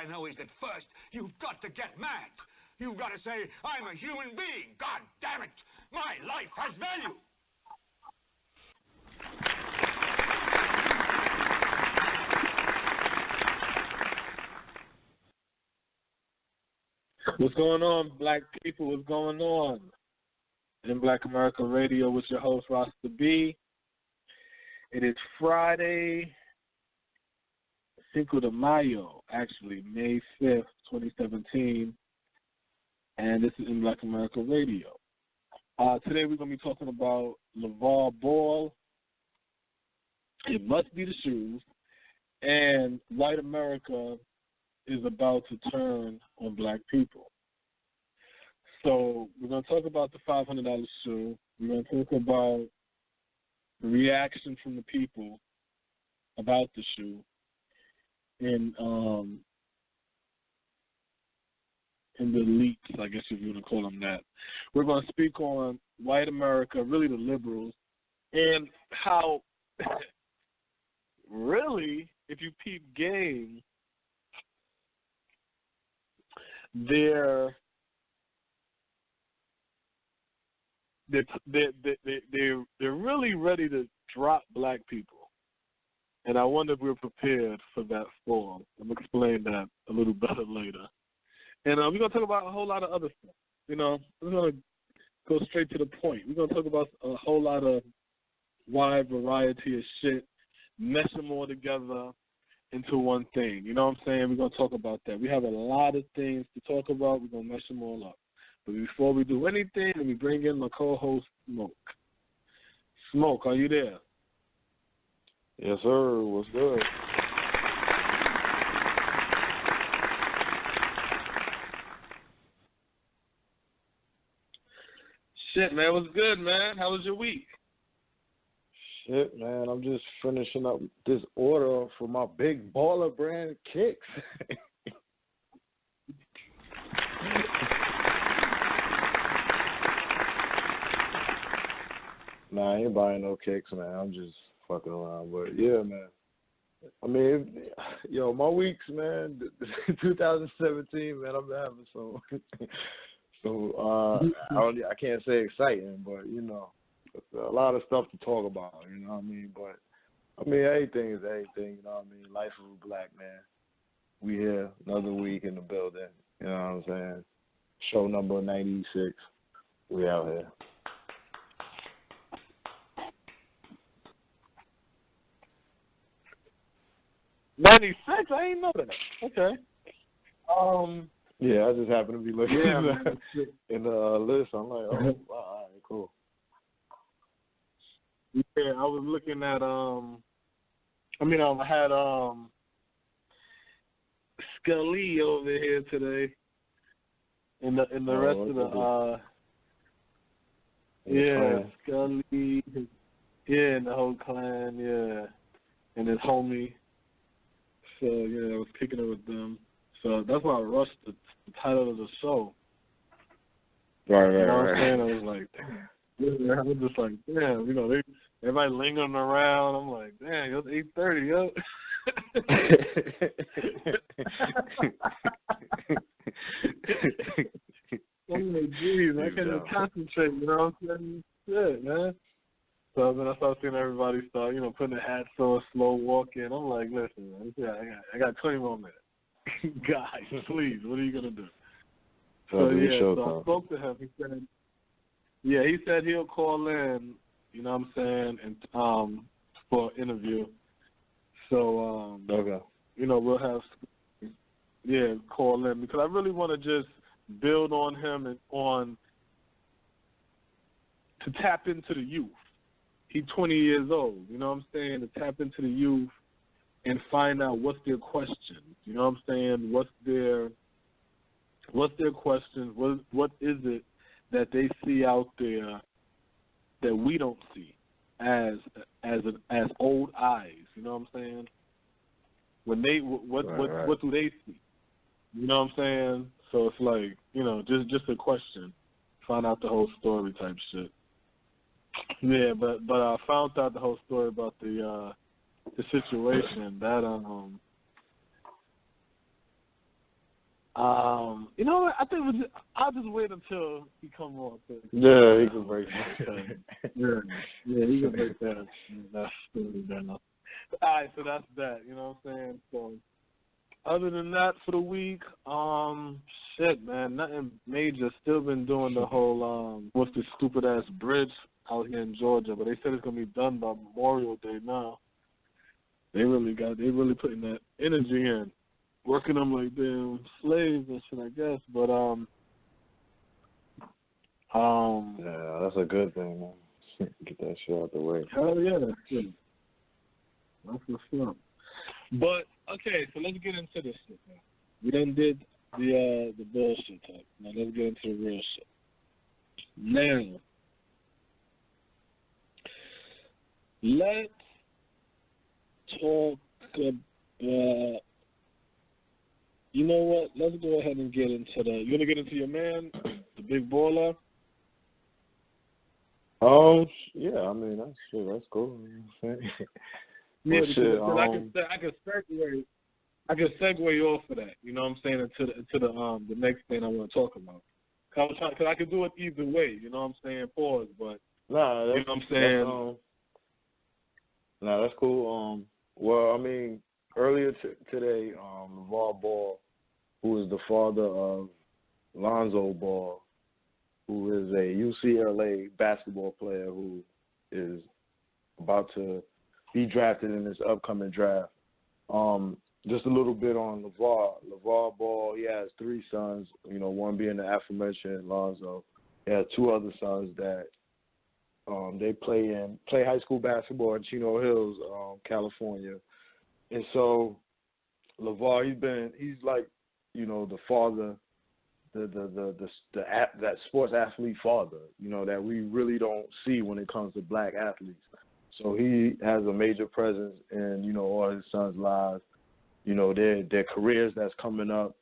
I know is that first, you've got to get mad. You've got to say, I'm a human being. God damn it. My life has value. What's going on, black people? What's going on? In Black America Radio with your host, Rasta B. It is Friday, Cinco de Mayo, actually, May 5th, 2017, and this is in Black America Radio. Today we're going to be talking about LaVar Ball, It Must Be the Shoes, and white America is about to turn on black people. So we're going to talk about the $500 shoe. We're going to talk about the reaction from the people about the shoe, and the elites, I guess if you want to call them that. We're going to speak on white America, really the liberals, and how really, if you peep game, they're really ready to drop black people. And I wonder if we're prepared for that fall. I'm going to explain that a little better later. And we're going to talk about a whole lot of other stuff. You know, we're going to go straight to the point. We're going to talk about a whole lot of wide variety of shit, mesh them all together into one thing. You know what I'm saying? We're going to talk about that. We have a lot of things to talk about. We're going to mesh them all up. But before we do anything, let me bring in my co-host, Smoke. Smoke, are you there? Yes, sir. What's good? Shit, man. What's good, man? How was your week? Shit, man. I'm just finishing up this order for my big baller brand kicks. Nah, I ain't buying no kicks, man. I'm just fucking around. But, yeah, man. I mean, my weeks, man, 2017, man, I'm having some. I can't say exciting, but, you know, a lot of stuff to talk about, you know what I mean? But, I mean, everything is everything, you know what I mean? Life of a black man. We here, another week in the building, you know what I'm saying? Show number 96. We out here. 96? I ain't know that. Okay. Yeah, I just happened to be looking in the list. I'm like, oh, wow, all right, cool. Yeah, I was looking at, I had Scully over here today in the rest of the, Scully, and the whole clan, and his homie. So, I was kicking it with them. So that's why I rushed the title of the show. Right. You know what I'm saying? I was like, damn. I was just like, damn, everybody lingering around. I'm like, damn, it's 8:30, yo. I'm like, geez, I can't even concentrate, you know what I'm saying? Shit, man. So then I started seeing everybody start, putting their hats on, slow walking. I'm like, listen, man, I got 20 more minutes. Guys, please, what are you going to do? So I spoke to him. He said he'll call in, you know what I'm saying, and for an interview. So, we'll have, call in, because I really want to just build on him and to tap into the youth. He's 20 years old, you know what I'm saying, to tap into the youth and find out what's their questions, you know what I'm saying, what's their questions, what is it that they see out there that we don't see as old eyes, you know what I'm saying? When they what do they see? You know what I'm saying? So it's like, just a question. Find out the whole story type shit. Yeah, but I found out the whole story about the situation that You know what? I think I'll just wait until he come on. Yeah, he can break yeah, he can break that. That's story down. All right, so that's that. You know what I'm saying? So, other than that for the week, shit, man, nothing major. Still been doing the whole what's this stupid ass bridge out here in Georgia, but they said it's gonna be done by Memorial Day now. They really putting that energy in, working them like damn slaves and shit, I guess. But yeah, that's a good thing, man. Get that shit out the way. Hell yeah, that's good. That's what's up. But okay, so let's get into this shit now. We done did the bullshit talk. Now let's get into the real shit. Now, let's talk about. You know what? Let's go ahead and get into you want to get into your man, the big baller? Yeah, I mean that's cool. You know what I'm saying? Yeah, because I can segue off of that. You know what I'm saying? Into the next thing I want to talk about. Cause I can do it either way. You know what I'm saying? Pause, but nah, you know what I'm saying? Nah, that's cool. Well, I mean, earlier today, LaVar Ball, who is the father of Lonzo Ball, who is a UCLA basketball player who is about to be drafted in this upcoming draft. Just a little bit on LaVar. LaVar Ball, he has 3 sons, you know, one being the aforementioned Lonzo. He has 2 other sons that they play high school basketball in Chino Hills, California. And so LaVar, he's like, you know, the father, that sports athlete father, you know, that we really don't see when it comes to black athletes. So he has a major presence in, you know, all his sons' lives, you know, their careers that's coming up.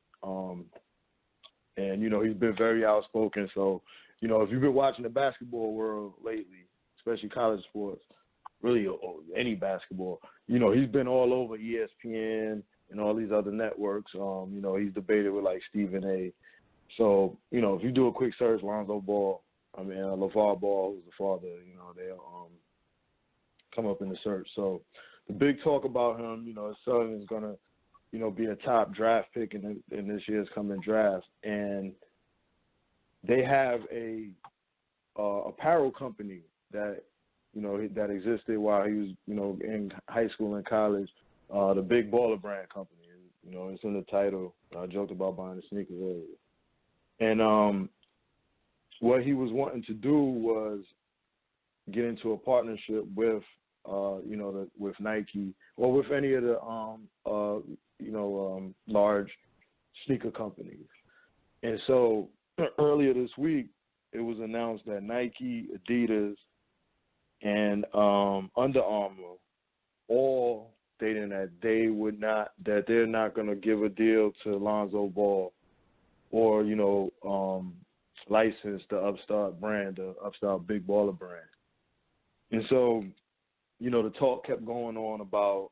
And, you know, he's been very outspoken. So, you know, if you've been watching the basketball world lately, especially college sports, really any basketball, you know, he's been all over ESPN and all these other networks. You know, he's debated with like Stephen A. So, you know, if you do a quick search, Lonzo Ball, LaVar Ball, who's the father, you know, they'll come up in the search. So the big talk about him, you know, his son is going to, you know, be a top draft pick in this year's coming draft. And they have a apparel company that, you know, that existed while he was, you know, in high school and college, the Big Baller Brand Company. You know, it's in the title. I joked about buying the sneakers earlier. And what he was wanting to do was get into a partnership with, you know, with Nike or with any of the, you know, large sneaker companies. And so earlier this week, it was announced that Nike, Adidas, and Under Armour all stating that they're not going to give a deal to Lonzo Ball or, you know, license the Upstart brand, the Upstart Big Baller brand. And so, you know, the talk kept going on about,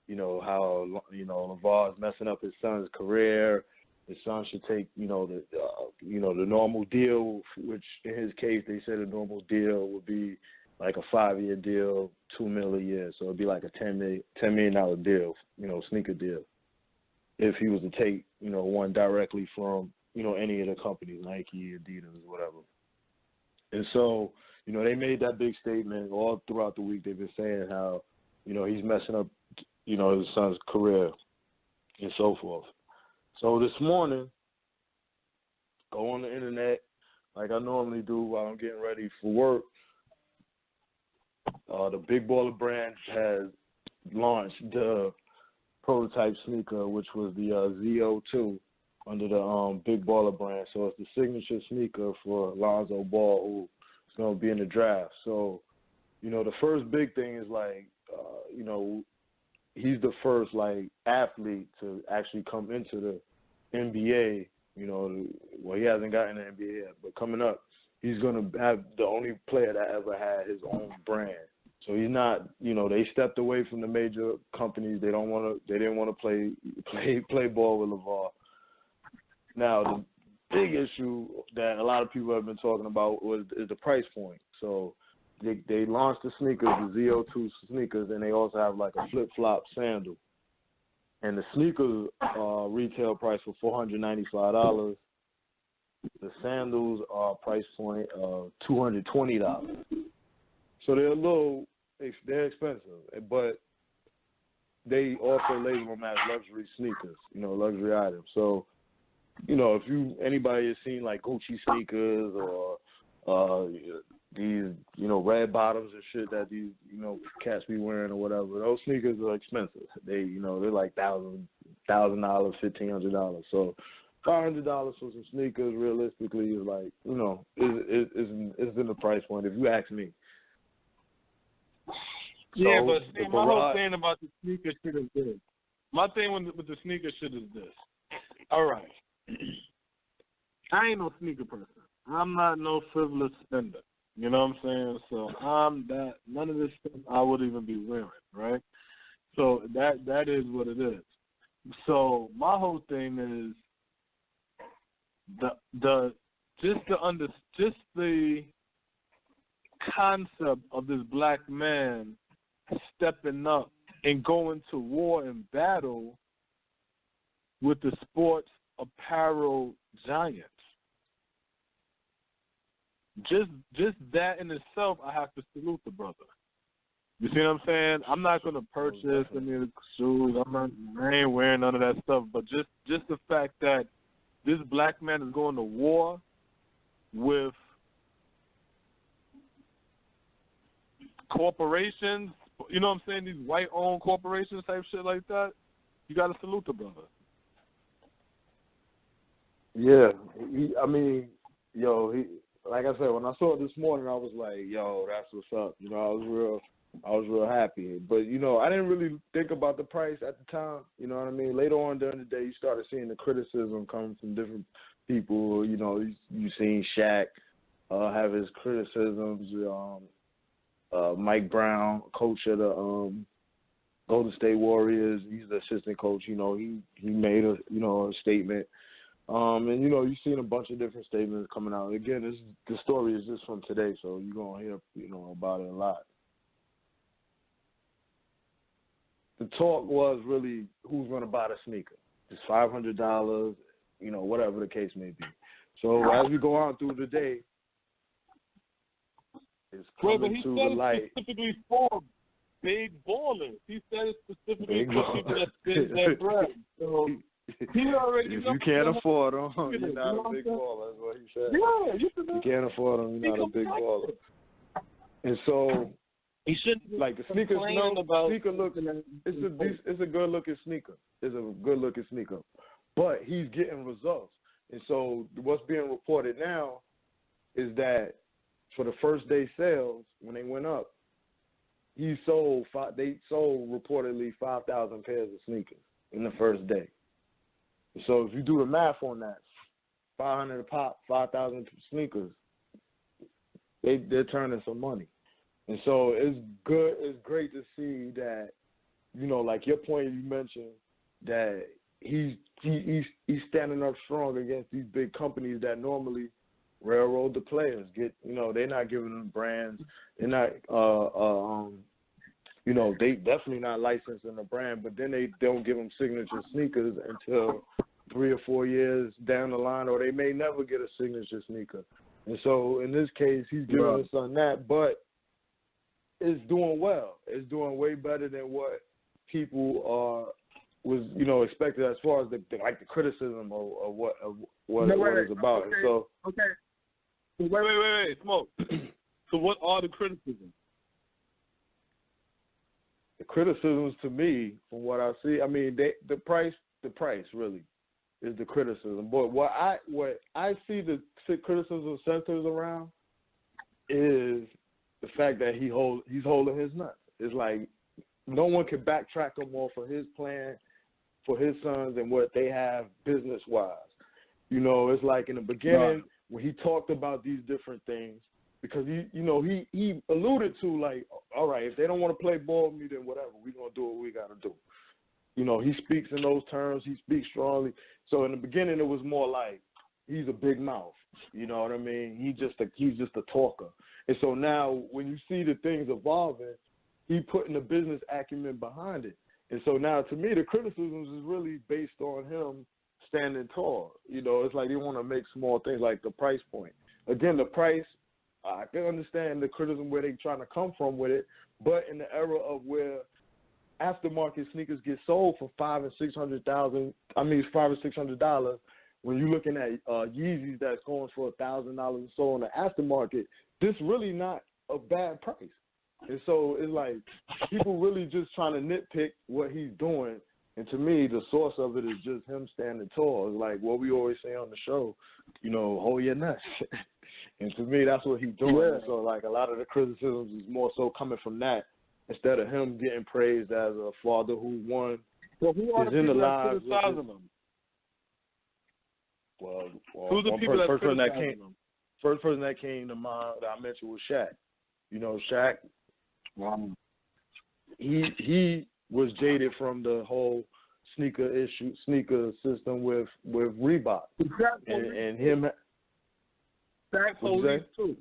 you know, how, you know, LaVar is messing up his son's career. His son should take, you know, the normal deal, which in his case they said a normal deal would be like a 5-year deal, $2 million a year. So it'd be like a $10 million deal, you know, sneaker deal, if he was to take, you know, one directly from, you know, any of the companies, Nike, Adidas, whatever. And so, you know, they made that big statement all throughout the week. They've been saying how, you know, he's messing up, you know, his son's career and so forth. So this morning, go on the internet like I normally do while I'm getting ready for work. The Big Baller brand has launched the prototype sneaker, which was the ZO2 under the Big Baller brand. So it's the signature sneaker for Lonzo Ball, who is going to be in the draft. So, you know, the first big thing is like, you know, he's the first like athlete to actually come into the NBA. You know, well, he hasn't gotten the NBA yet, but coming up, he's going to have the only player that ever had his own brand. So he's not, they stepped away from the major companies. They didn't want to play ball with LaVar. Now, the big issue that a lot of people have been talking about is the price point. So they launched the sneakers, the ZO2 sneakers, and they also have like a flip-flop sandal. And the sneakers retail price for $495. The sandals are price point of $220. So they're expensive, but they also label them as luxury sneakers, luxury items. So, if anybody has seen like Gucci sneakers or these, red bottoms and shit that these, cats be wearing or whatever, those sneakers are expensive. They're like $1,000, $1,500. So $500 for some sneakers realistically is like, is in the price point if you ask me. Yeah, So, but my whole thing about the sneaker shit is this. My thing with the sneaker shit is this. All right. I ain't no sneaker person. I'm not no frivolous spender. You know what I'm saying? So none of this stuff I would even be wearing, right? So that is what it is. So my whole thing is the concept of this black man stepping up and going to war and battle with the sports apparel giants. Just that in itself, I have to salute the brother. You see what I'm saying? I'm not going to purchase any of the shoes. I ain't wearing none of that stuff. But just the fact that this black man is going to war with corporations, you know what I'm saying? These white-owned corporations type shit like that. You got to salute the brother. Yeah, like I said, when I saw it this morning, I was like, yo, that's what's up. I was real happy. But, I didn't really think about the price at the time. You know what I mean? Later on during the day, you started seeing the criticism coming from different people. You seen Shaq have his criticisms. Mike Brown, coach of the Golden State Warriors, he's the assistant coach. He made a statement. And you've seen a bunch of different statements coming out. Again, the story is just from today, so you're gonna hear about it a lot. The talk was really who's gonna buy the sneaker. It's $500, whatever the case may be. So as we go on through the day, it's coming to the light. Specifically for big ballers. He said it specifically for people that spend that bread. So he already if you can't afford them, you're not a big baller. That's what he said. Yeah, you can't afford them, you're not a big baller. And so, he shouldn't like the sneakers. Sneaker look. It's a good looking sneaker. It's a good looking sneaker, but he's getting results. And so, what's being reported now is that for the first day sales, when they went up, they sold reportedly 5,000 pairs of sneakers in the first day. So if you do the math on that, 500 a pop, 5,000 sneakers, they're turning some money. And so it's good. It's great to see that, like your point you mentioned, that he's standing up strong against these big companies that normally railroad the players. They're not giving them brands. They're not, they definitely not licensing the brand, but then they don't give them signature sneakers until 3 or 4 years down the line, or they may never get a signature sneaker. And so in this case, he's giving us on that, but it's doing well. It's doing way better than what people was expected as far as the criticism of what it's about. Okay. And so wait, Smoke. So what are the criticisms? The criticisms to me, from what I see, the price really is the criticism. But what I see the criticism centers around is the fact that he's holding his nuts. It's like no one can backtrack him off of his plan for his sons and what they have business-wise. It's like in the beginning when he talked about these different things, because he alluded to, like, all right, if they don't want to play ball with me, then whatever, we're going to do what we got to do. He speaks in those terms. He speaks strongly. So in the beginning, it was more like he's a big mouth. You know what I mean? He's just a talker. And so now when you see the things evolving, he putting the business acumen behind it. And so now, to me, the criticisms is really based on him standing tall. It's like they want to make small things like the price point. Again, the price, I can understand the criticism where they're trying to come from with it, but in the era of where aftermarket sneakers get sold for $500 and $600, when you're looking at Yeezys that's going for $1,000 or so in the aftermarket, this really not a bad price. And so it's like people really just trying to nitpick what he's doing. And to me, the source of it is just him standing tall. It's like what we always say on the show, hold your nuts. And to me, that's what he's doing. Yeah. So, like, a lot of the criticisms is more so coming from that instead of him getting praised as a father who won. Well, who are the people that criticizing him? Well, who's the people that criticizing him? First person that came to mind that I mentioned was Shaq. Shaq, he was jaded from the whole sneaker system with Reebok. And him. Shaq police too.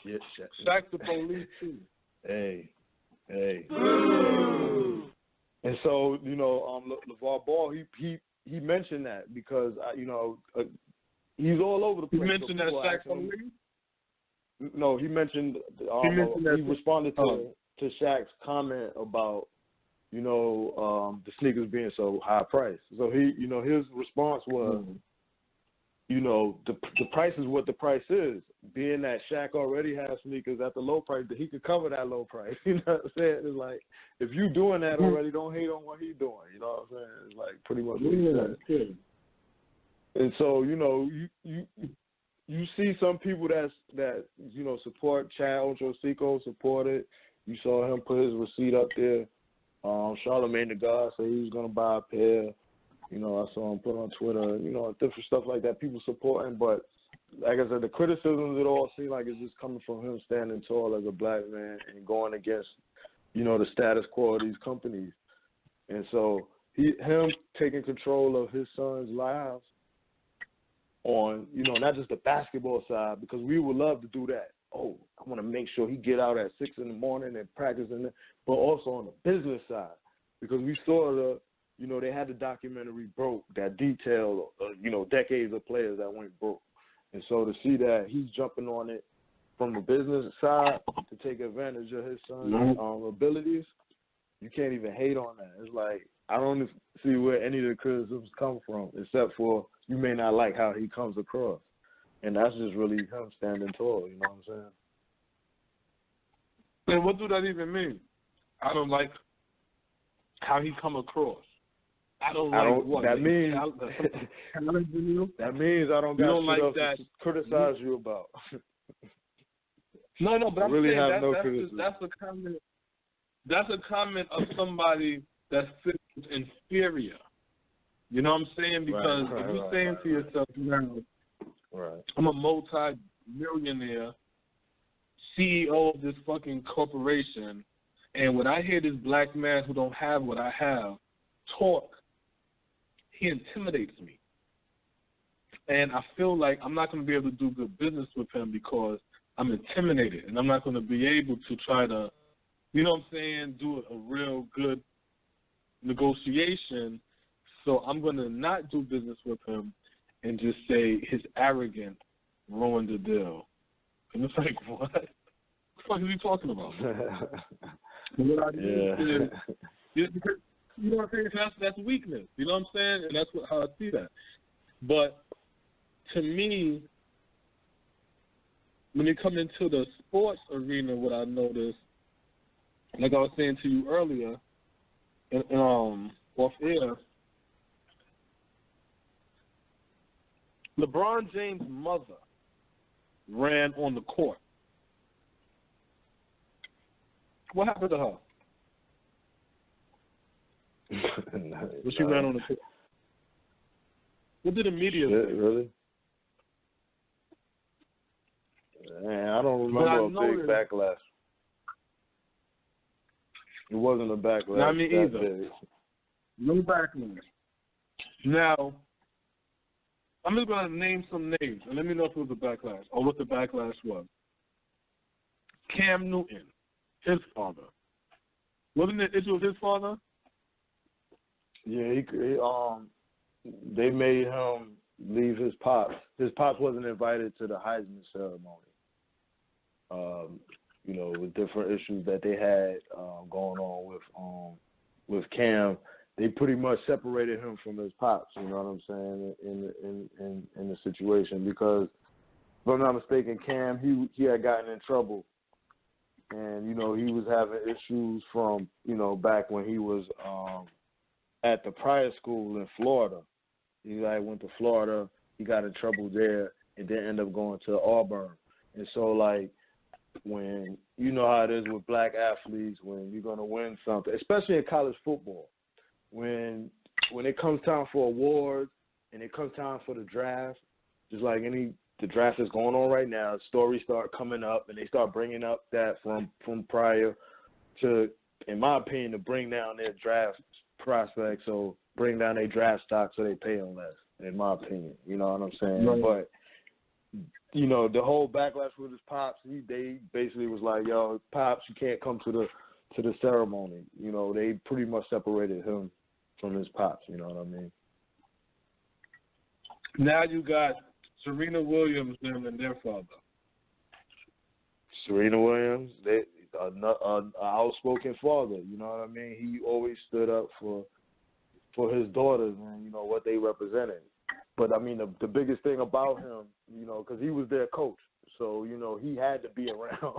Yes, Shaq the police too. Hey. And so, LaVar Ball, he mentioned that because he's all over the place. He mentioned that Shaq police? No, he mentioned he responded to Shaq's comment about the sneakers being so high priced. So his response was, the price is what the price is. Being that Shaq already has sneakers at the low price, that he could cover that low price. You know what I'm saying? It's like, if you doing that already, don't hate on what he's doing. You know what I'm saying? It's like pretty much what he said. And so, you see some people that support Chad Ochocinco, support it. You saw him put his receipt up there. Charlamagne the God said he was going to buy a pair. I saw him put on Twitter, different stuff like that, people supporting. But like I said, the criticisms, it all seems like it's just coming from him standing tall as a black man and going against, the status quo of these companies. And so him taking control of his son's lives on, not just the basketball side, because we would love to do that. Oh, I want to make sure he get out at 6 in the morning and practice, but also on the business side, because we saw they had the documentary Broke that detailed, decades of players that went broke. And so to see that he's jumping on it from the business side to take advantage of his son's abilities, you can't even hate on that. It's like, I don't see where any of the criticisms come from, except for you may not like how he comes across. And that's just really him standing tall, you know what I'm saying? And what do that even mean? I don't like how he come across. I don't what? That means that means I don't got shit else to criticize you about. No, but I'm really saying that's a comment. That's a comment of somebody that feels inferior. You know what I'm saying? Because if you're saying to yourself now, I'm a multi-millionaire CEO of this fucking corporation, and when I hear this black man who don't have what I have talk, he intimidates me. And I feel like I'm not going to be able to do good business with him because I'm intimidated, and I'm not going to be able to try to, you know what I'm saying, do a real good negotiation. So I'm going to not do business with him and just say his arrogance ruined the deal. And it's like, what? What the fuck is he talking about? What I do is, because, you know what I'm saying? That's weakness. You know what I'm saying? And that's how I see that. But to me, when it comes into the sports arena, what I noticed, like I was saying to you earlier, off air, LeBron James' mother ran on the court. What happened to her? When she ran on the court. What did the media say? Really? Man, I don't remember a big backlash. It wasn't a backlash. Not me either. Big. No backlash. Now, I'm just going to name some names, and let me know if it was a backlash or what the backlash was. Cam Newton, his father. Wasn't the issue with his father? Yeah, they made him leave his pops. His pops wasn't invited to the Heisman ceremony. You know, with different issues that they had going on with Cam, they pretty much separated him from his pops. You know what I'm saying? In the situation, because if I'm not mistaken, Cam he had gotten in trouble, and you know he was having issues from back when he was at the prior school in Florida. He went to Florida, he got in trouble there, and then ended up going to Auburn. And so when you know how it is with black athletes, when you're gonna win something, especially in college football, when it comes time for awards and it comes time for the draft, just like the draft is going on right now, stories start coming up and they start bringing up that from prior to, in my opinion, to bring down their draft prospects, so bring down their draft stock so they pay them less, in my opinion. You know what I'm saying? Right. But the whole backlash with his pops, they basically was like, yo, pops, you can't come to the ceremony. They pretty much separated him from his pops, you know what I mean? Now you got Serena Williams and their father. Serena Williams, an outspoken father, you know what I mean? He always stood up for his daughters and, what they represented. But, I mean, the biggest thing about him, because he was their coach, so, he had to be around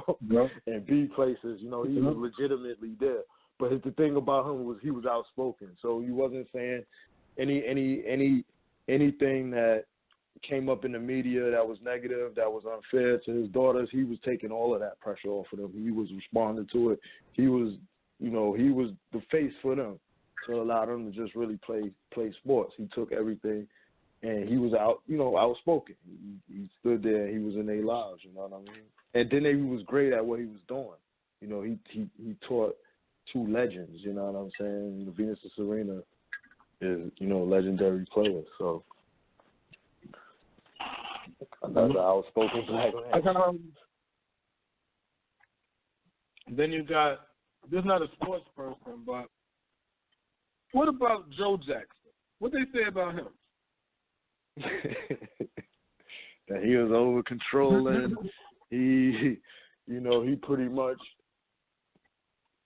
and be places. He was legitimately there. But the thing about him was he was outspoken, so he wasn't saying anything that came up in the media that was negative, that was unfair to his daughters. He was taking all of that pressure off of them. He was responding to it. He was, he was the face for them to allow them to just really play sports. He took everything, and he was outspoken. He stood there. He was in their lives. You know what I mean? And then he was great at what he was doing. He taught two legends. You know what I'm saying? Venus and Serena is legendary players. So. Another outspoken black man. Then you got, this is not a sports person, but what about Joe Jackson? What they say about him? That he was over controlling. He pretty much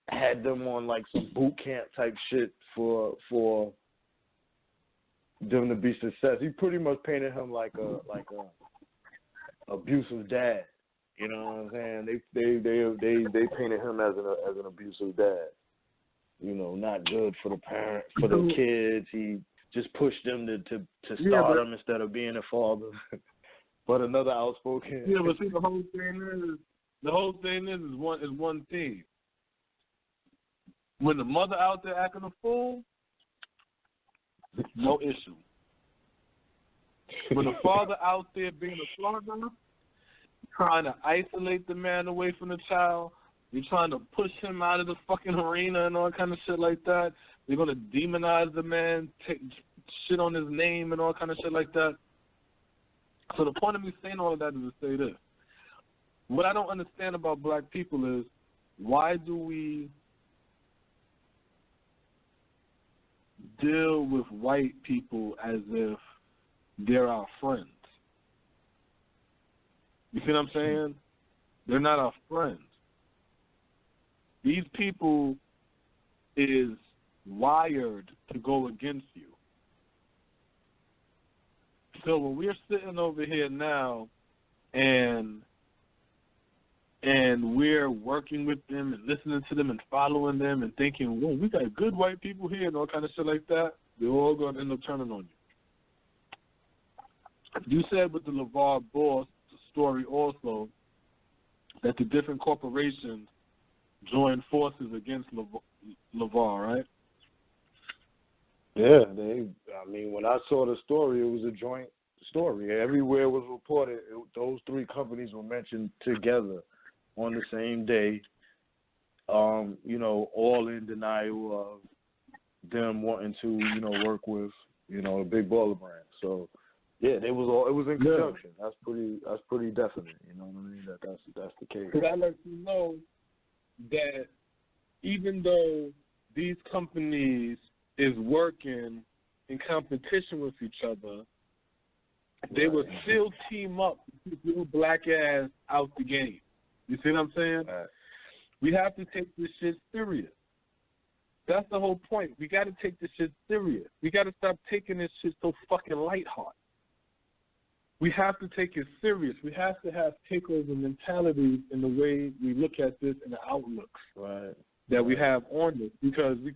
had them on some boot camp type shit for them to be success. He pretty much painted him like a abusive dad. You know what I'm saying? They painted him as an abusive dad. Not good for the parents, for the kids. He just pushed them to stardom instead of being a father. But another outspoken. Yeah, but see, the whole thing is one thing. When the mother out there acting a fool, no issue. When the father out there being a father, trying to isolate the man away from the child, you're trying to push him out of the fucking arena and all kind of shit like that. You're going to demonize the man, take shit on his name and all kind of shit like that. So the point of me saying all of that is to say this. What I don't understand about black people is, why do we deal with white people as if they're our friends? You see what I'm saying? They're not our friends. These people is wired to go against you. So when we're sitting over here now and we're working with them and listening to them and following them and thinking, whoa, we got good white people here and all kind of shit like that, they're all going to end up turning on you. You said with the LaVar Ball story also that the different corporations joined forces against LaVar, right? Yeah, when I saw the story, it was a joint story. Everywhere it was reported, those three companies were mentioned together on the same day. All in denial of them wanting to, work with, a big baller brand. So, yeah, it was in conjunction. That's pretty definite. You know what I mean? That's the case. Because I let you know that even though these companies is working in competition with each other, they would still team up to keep your black ass out the game. You see what I'm saying? Right. We have to take this shit serious. That's the whole point. We got to take this shit serious. We got to stop taking this shit so fucking lighthearted. We have to take it serious. We have to have takeover mentality in the way we look at this and the outlooks that we have on this, because we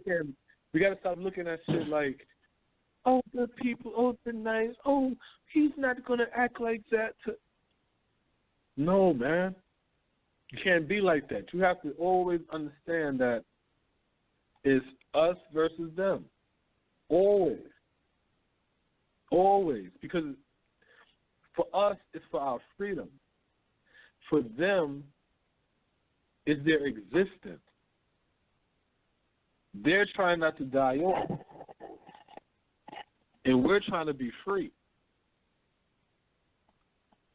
got to stop looking at shit like, oh, the people, oh, they're nice, oh, he's not going to act like that. No, man. You can't be like that. You have to always understand that it's us versus them. Always. Always. Because for us, it's for our freedom. For them, it's their existence. They're trying not to die off. And we're trying to be free.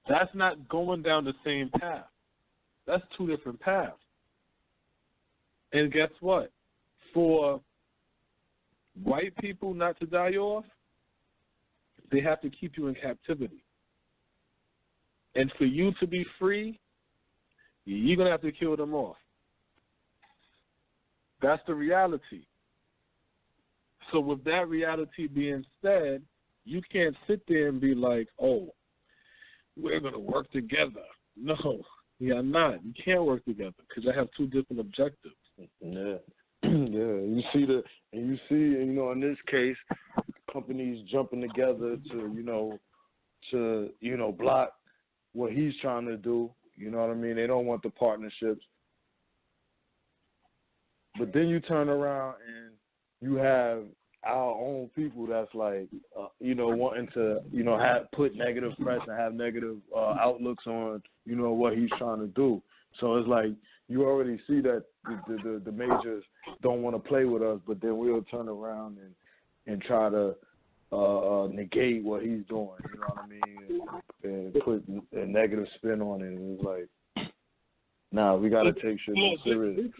That's not going down the same path. That's two different paths. And guess what? For white people not to die off, they have to keep you in captivity. And for you to be free, you're going to have to kill them off. That's the reality. So with that reality being said, you can't sit there and be like, oh, we're going to work together. No, you're not. You can't work together because I have two different objectives. Yeah. Yeah. You see, in this case, companies jumping together to block what he's trying to do. You know what I mean? They don't want the partnerships. But then you turn around and you have our own people that's like, wanting to, put negative press and have negative outlooks on, what he's trying to do. So it's like you already see that the majors don't want to play with us, but then we'll turn around and try to negate what he's doing. You know what I mean? And put a negative spin on it. And it's like, nah, we got to take shit more serious.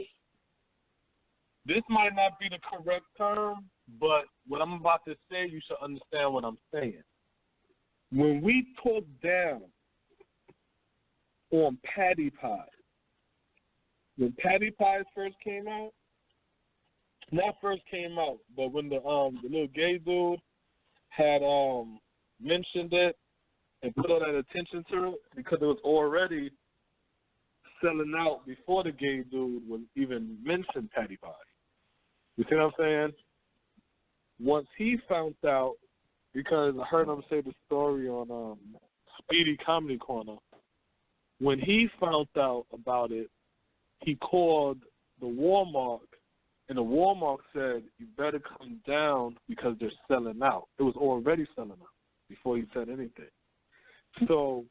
This might not be the correct term, but what I'm about to say, you should understand what I'm saying. When we talk down on patty pies, when patty pies first came out, not first came out, but when the little gay dude had mentioned it and put all that attention to it, because it was already selling out before the gay dude would even mention patty pies. You see what I'm saying? Once he found out, because I heard him say the story on Speedy Comedy Corner, when he found out about it, he called the Walmart, and the Walmart said, you better come down because they're selling out. It was already selling out before he said anything. So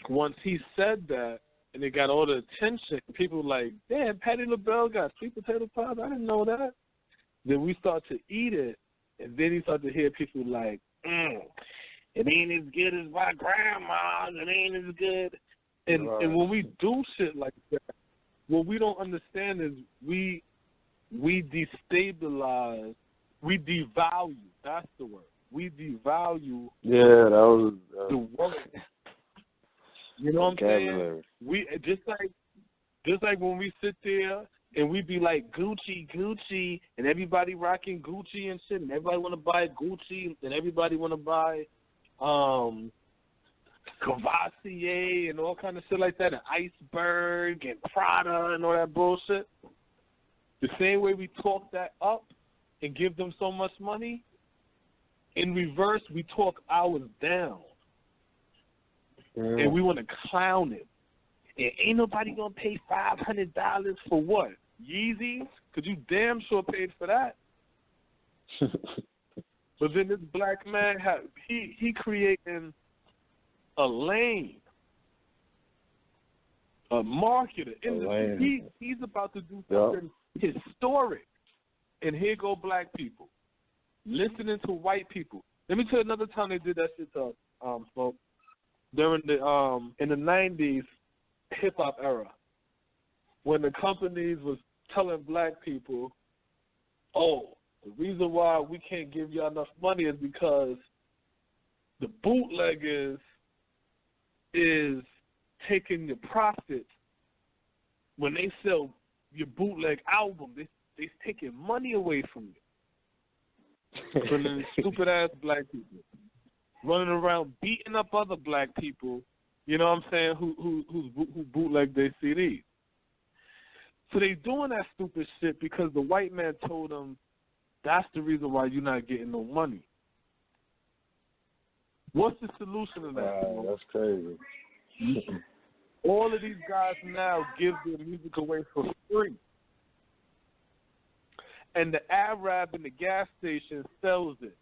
once he said that, and it got all the attention, people were like, damn, Patti LaBelle got sweet potato pies. I didn't know that. Then we start to eat it, and then you start to hear people like, it ain't as good as my grandma's. It ain't as good. And when we do shit like that, what we don't understand is we destabilize, we devalue. That's the word. We devalue the word. You know what I'm saying? We just like when we sit there and we be like Gucci, and everybody rocking Gucci and shit, and everybody want to buy Gucci, and everybody want to buy Cavassier and all kind of shit like that, and Iceberg and Prada and all that bullshit. The same way we talk that up and give them so much money, in reverse we talk ours down. And we want to clown it. And ain't nobody going to pay $500 for what? Yeezys? Because you damn sure paid for that. But then this black man, he creating a lane, a marketer. He's about to do something historic. And here go black people listening to white people. Let me tell you another time they did that shit to folks. During the in the 90s hip hop era, when the companies was telling black people, oh, the reason why we can't give you enough money is because the bootleggers is taking your profits when they sell your bootleg album. They're taking money away from you. From the stupid ass black people running around beating up other black people, you know what I'm saying, who bootleg their CDs. So they doing that stupid shit because the white man told them that's the reason why you're not getting no money. What's the solution to that? That's crazy. All of these guys now give their music away for free. And the Arab in the gas station sells it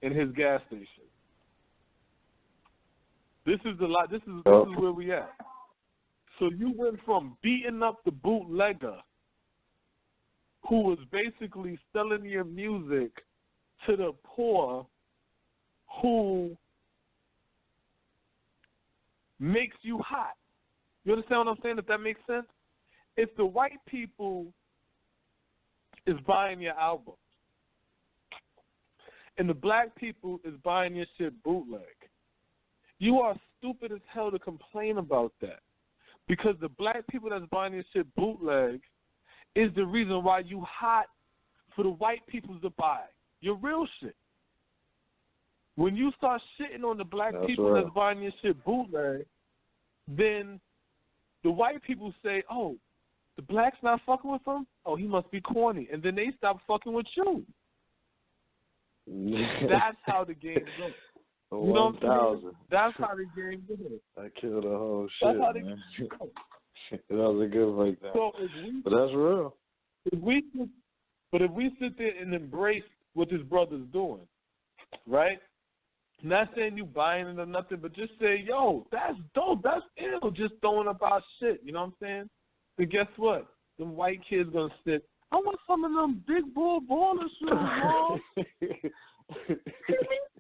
in his gas station. This is where we at. So you went from beating up the bootlegger who was basically selling your music to the poor who makes you hot. You understand what I'm saying, if that makes sense? If the white people is buying your album and the black people is buying your shit bootleg, you are stupid as hell to complain about that. Because the black people that's buying your shit bootleg is the reason why you hot for the white people to buy your real shit. When you start shitting on the black people that's buying your shit bootleg, then the white people say, oh, the blacks not fucking with him? Oh, he must be corny. And then they stop fucking with you. That's how the game goes. You know what I'm saying? That's how the game goes. I killed the whole shit, man. That was a good breakdown. So but that's real. If we sit there and embrace what this brother's doing, right? Not saying you buying it or nothing, but just say, yo, that's dope. That's ill. Just throwing up our shit. You know what I'm saying? But guess what? Them white kids going to sit, I want some of them big bull baller shoes, Mom. Give me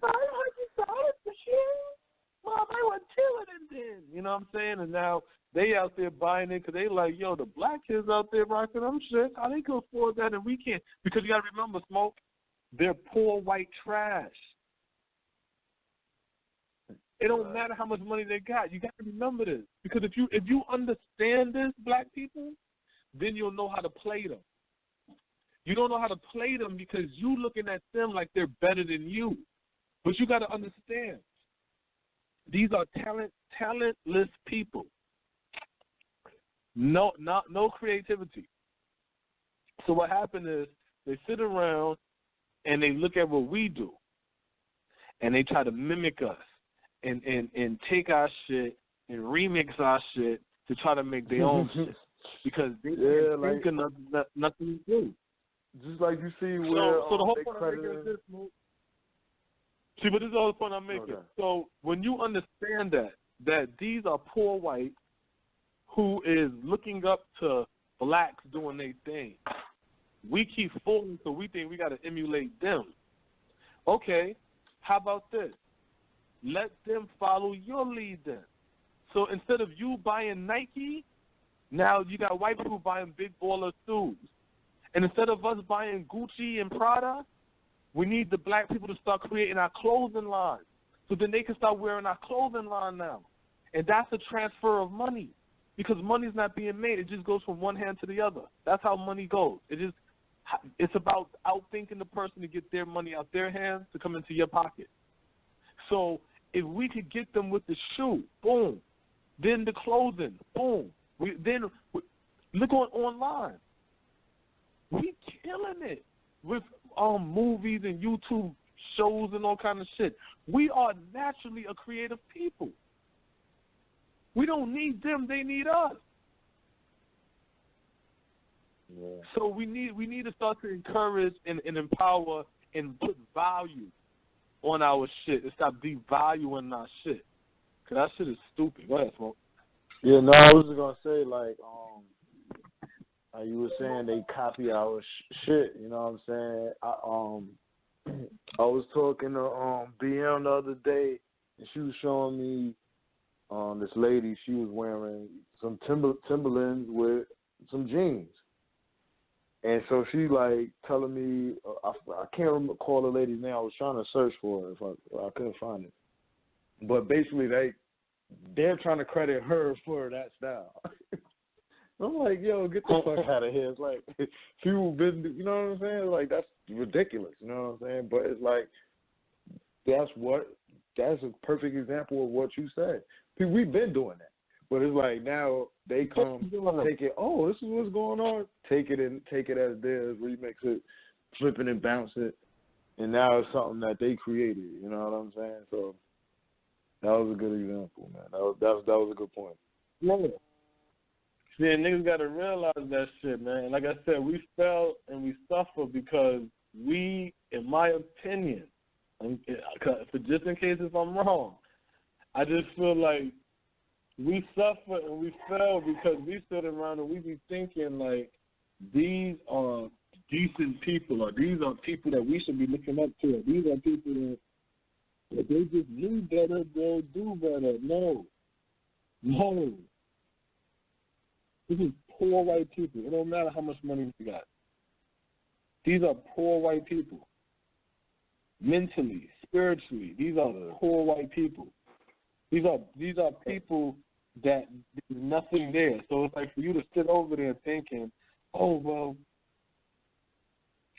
$500 for shoes? Mom, I want two of them then. You know what I'm saying? And now they out there buying it because they like, yo, the black kids out there rocking them shit. How they can afford that and we can't? Because you got to remember, Smoke, they're poor white trash. It don't matter how much money they got. You got to remember this. Because if you understand this, black people, then you'll know how to play them. You don't know how to play them because you looking at them like they're better than you. But you got to understand, these are talentless people. No creativity. So what happened is they sit around and they look at what we do, and they try to mimic us. And take our shit and remix our shit to try to make their own shit because they can't think of nothing to do. Just like you see where so the whole point I'm making is this, see, but this is the whole point I'm making. Okay. So when you understand that these are poor whites who is looking up to blacks doing their thing, we keep falling, so we think we got to emulate them. Okay, how about this? Let them follow your lead then. So instead of you buying Nike, now you got white people buying big baller shoes. And instead of us buying Gucci and Prada, we need the black people to start creating our clothing line. So then they can start wearing our clothing line now. And that's a transfer of money. Because money's not being made. It just goes from one hand to the other. That's how money goes. It's about outthinking the person to get their money out their hands to come into your pocket. So if we could get them with the shoe, boom. Then the clothing, boom. Look online. We killing it with movies and YouTube shows and all kind of shit. We are naturally a creative people. We don't need them; they need us. Yeah. So we need to start to encourage and empower and put value on our shit and stop devaluing our shit. Cause that shit is stupid. Go ahead, Smoke. Yeah, no, I was just gonna say like, how you were saying they copy our shit. You know what I'm saying? I was talking to BM the other day, and she was showing me this lady. She was wearing some Timberlands with some jeans. And so she like telling me, I can't recall the lady's name. I was trying to search for it, I couldn't find it. But basically, they're trying to credit her for that style. I'm like, yo, get the fuck out of here. It's like people been, you know what I'm saying? Like that's ridiculous. You know what I'm saying? But it's like that's a perfect example of what you said. We've been doing that. But it's like now they come take it, oh, this is what's going on. Take it as theirs, remix it, flip it and bounce it. And now it's something that they created, you know what I'm saying? So that was a good example, man. That was a good point. Yeah. See, niggas gotta realize that shit, man. Like I said, we fell and we suffer because we, in my opinion, for just in case if I'm wrong, I just feel like we suffer and we fell because we sit around and we be thinking like these are decent people, or these are people that we should be looking up to, or these are people that if they just knew better, they'll do better. No. This is poor white people. It don't matter how much money we got. These are poor white people. Mentally, spiritually, these are poor white people. These are people that there's nothing there. So it's like for you to sit over there thinking, oh, well,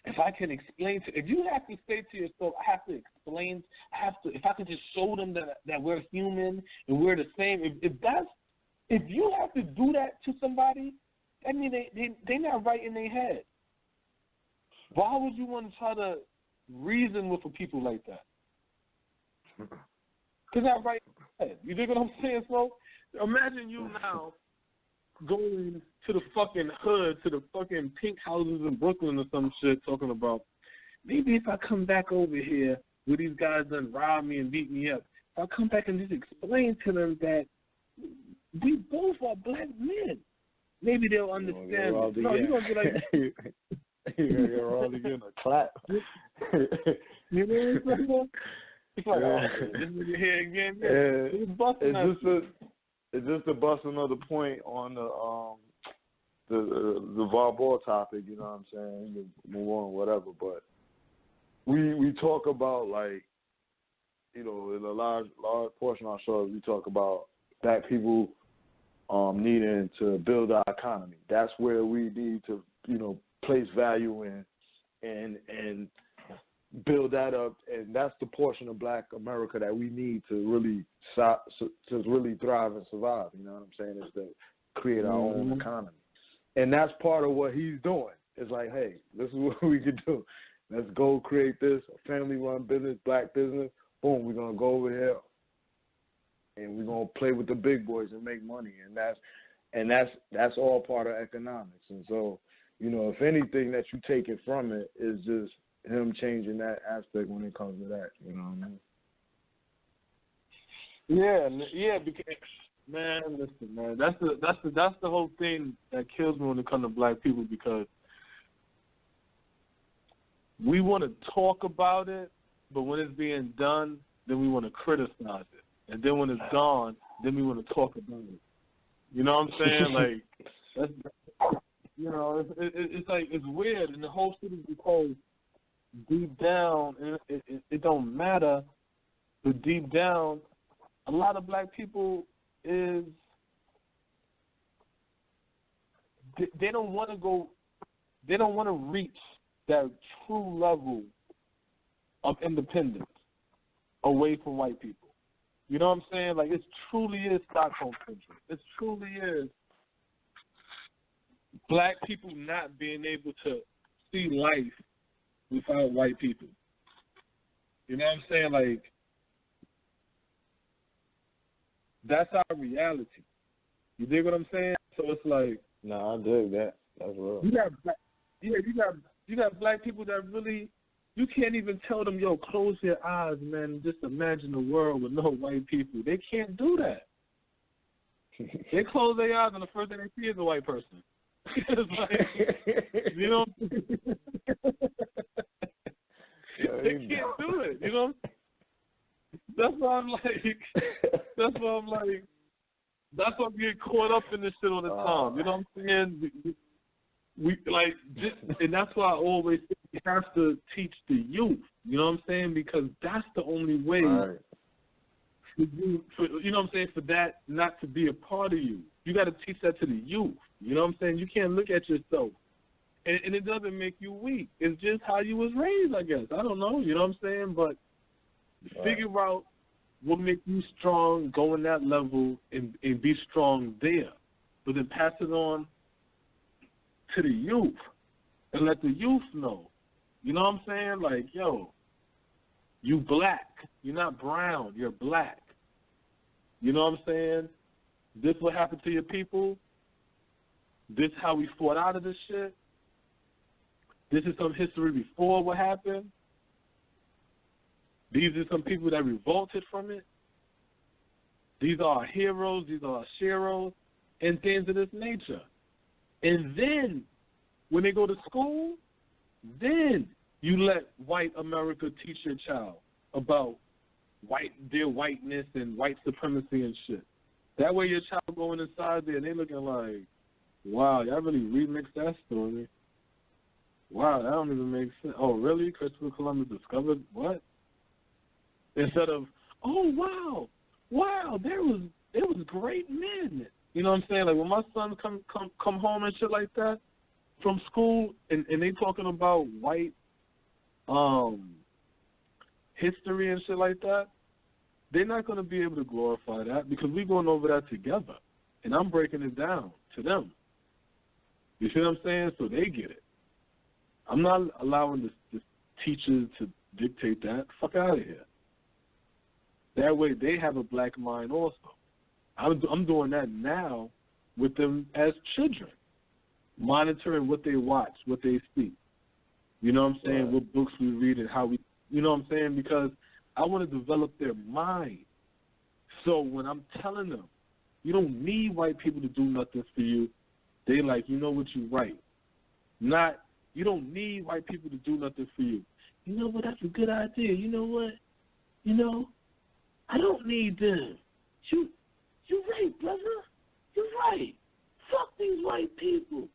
if I can explain if you have to say to yourself, I have to explain, if I could just show them that we're human and we're the same, if you have to do that to somebody, I mean, they're not right in their head. Why would you want to try to reason with people like that? Because not right in their head. You dig what I'm saying, Smoke? Imagine you now going to the fucking hood, to the fucking pink houses in Brooklyn or some shit, talking about, maybe if I come back over here where these guys done rob me and beat me up, if I come back and just explain to them that we both are black men, maybe they'll understand. No, you're going to be like... You're already getting a clap. You know what I'm saying? It's like, oh, this nigga here again. It's just to bust another point on the LaVar Ball topic, you know what I'm saying? You can move on, whatever, but we talk about, like, you know, in a large portion of our shows, we talk about black people needing to build our economy. That's where we need to, you know, place value in and build that up, and that's the portion of Black America that we need to really thrive and survive. You know what I'm saying? Is to create our own economy, and that's part of what he's doing. It's like, hey, this is what we can do. Let's go create this family-run business, black business. Boom, we're gonna go over here, and we're gonna play with the big boys and make money, and that's all part of economics. And so, you know, if anything that you take it from it is just him changing that aspect when it comes to that, you know what I mean? Yeah, because, man, listen, man, that's the whole thing that kills me when it comes to black people, because we want to talk about it, but when it's being done, then we want to criticize it, and then when it's gone, then we want to talk about it. You know what I'm saying? Like, that's, you know, it's like, it's weird, and the whole shit is because deep down, and it don't matter, but deep down, a lot of black people is, they don't want to reach that true level of independence away from white people. You know what I'm saying? Like, it truly is Stockholm syndrome. It truly is black people not being able to see life without white people. You know what I'm saying? Like, that's our reality. You dig what I'm saying? So it's like, no, I dig that. That's real. You got black people that really You can't even tell them, yo, close your eyes, man, just imagine a world with no white people. They can't do that. They close their eyes and the first thing they see is a white person. It's like, you know, they can't do it, you know? That's why I'm like, that's why I'm getting caught up in this shit all the time. You know what I'm saying? We like, and that's why I always say we have to teach the youth. You know what I'm saying? Because that's the only way for you, you know what I'm saying, for that not to be a part of you. You got to teach that to the youth. You know what I'm saying? You can't look at yourself, and it doesn't make you weak. It's just how you was raised, I guess. I don't know. You know what I'm saying? But figure out what makes you strong, go in that level, and be strong there. But then pass it on to the youth and let the youth know. You know what I'm saying? Like, yo, you black. You're not brown. You're black. You know what I'm saying? This what happened to your people. This how we fought out of this shit. This is some history before what happened. These are some people that revolted from it. These are our heroes. These are our sheroes and things of this nature. And then when they go to school, then you let white America teach your child about their whiteness and white supremacy and shit. That way your child going inside there and they looking like, wow, y'all really remixed that story. Wow, that don't even make sense. Oh, really? Christopher Columbus discovered what? Instead of, oh, wow, there was great men. You know what I'm saying? Like when my son come home and shit like that from school and they talking about white history and shit like that, they're not going to be able to glorify that because we're going over that together. And I'm breaking it down to them. You see what I'm saying? So they get it. I'm not allowing the teachers to dictate that. Fuck out of here. That way they have a black mind also. I'm doing that now with them as children, monitoring what they watch, what they see. You know what I'm saying? What books we read and how we, you know what I'm saying? Because I want to develop their mind. So when I'm telling them, you don't need white people to do nothing for you, they like, you know what, you're right. Not, you don't need white people to do nothing for you. You know what, that's a good idea. You know what? You know, I don't need them. You're right, brother. You're right. Fuck these white people.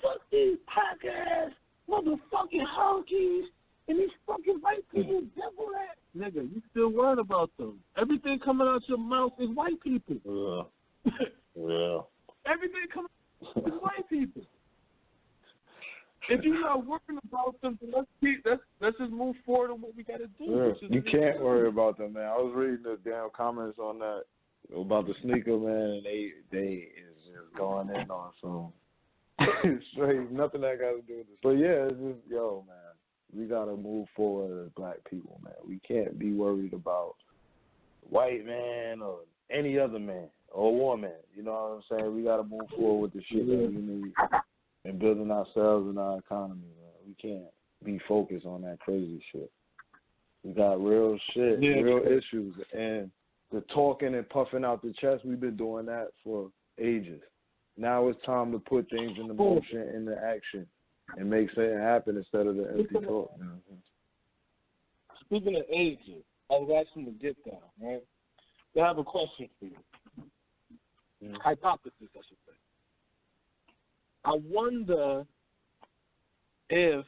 Fuck these podcast motherfucking honkies and these fucking white people. Devil that. Nigga, you still worried about them. Everything coming out your mouth is white people. Yeah. Everything coming out is white people. If you're not worrying about them, then let's just move forward on what we got to do. Yeah. You can't worry about them, man. I was reading the damn comments on that about the sneaker, man, and they is just going in on some straight, nothing that got to do with this. But yeah, it's just, yo, man, we got to move forward as black people, man. We can't be worried about white man or any other man or woman. You know what I'm saying? We got to move forward with the shit that we need and building ourselves and our economy, man. We can't be focused on that crazy shit. We got real shit, real issues, and the talking and puffing out the chest, we've been doing that for ages. Now it's time to put things into motion, into action, and make something happen instead of the empty talk. Speaking of ages, I was asking to get down, right? I have a question for you. Hypothesis, I should say. I wonder if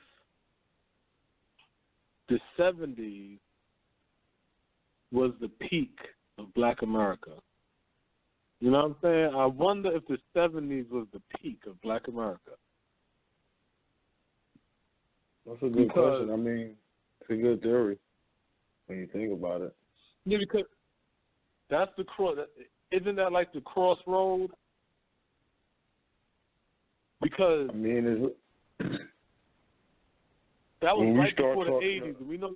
the 70s was the peak of black America. You know what I'm saying? I wonder if the 70s was the peak of black America. That's a good question. I mean, it's a good theory when you think about it. Yeah, because that's the isn't that like the crossroad? Because I mean, that was right before the 80s, and we know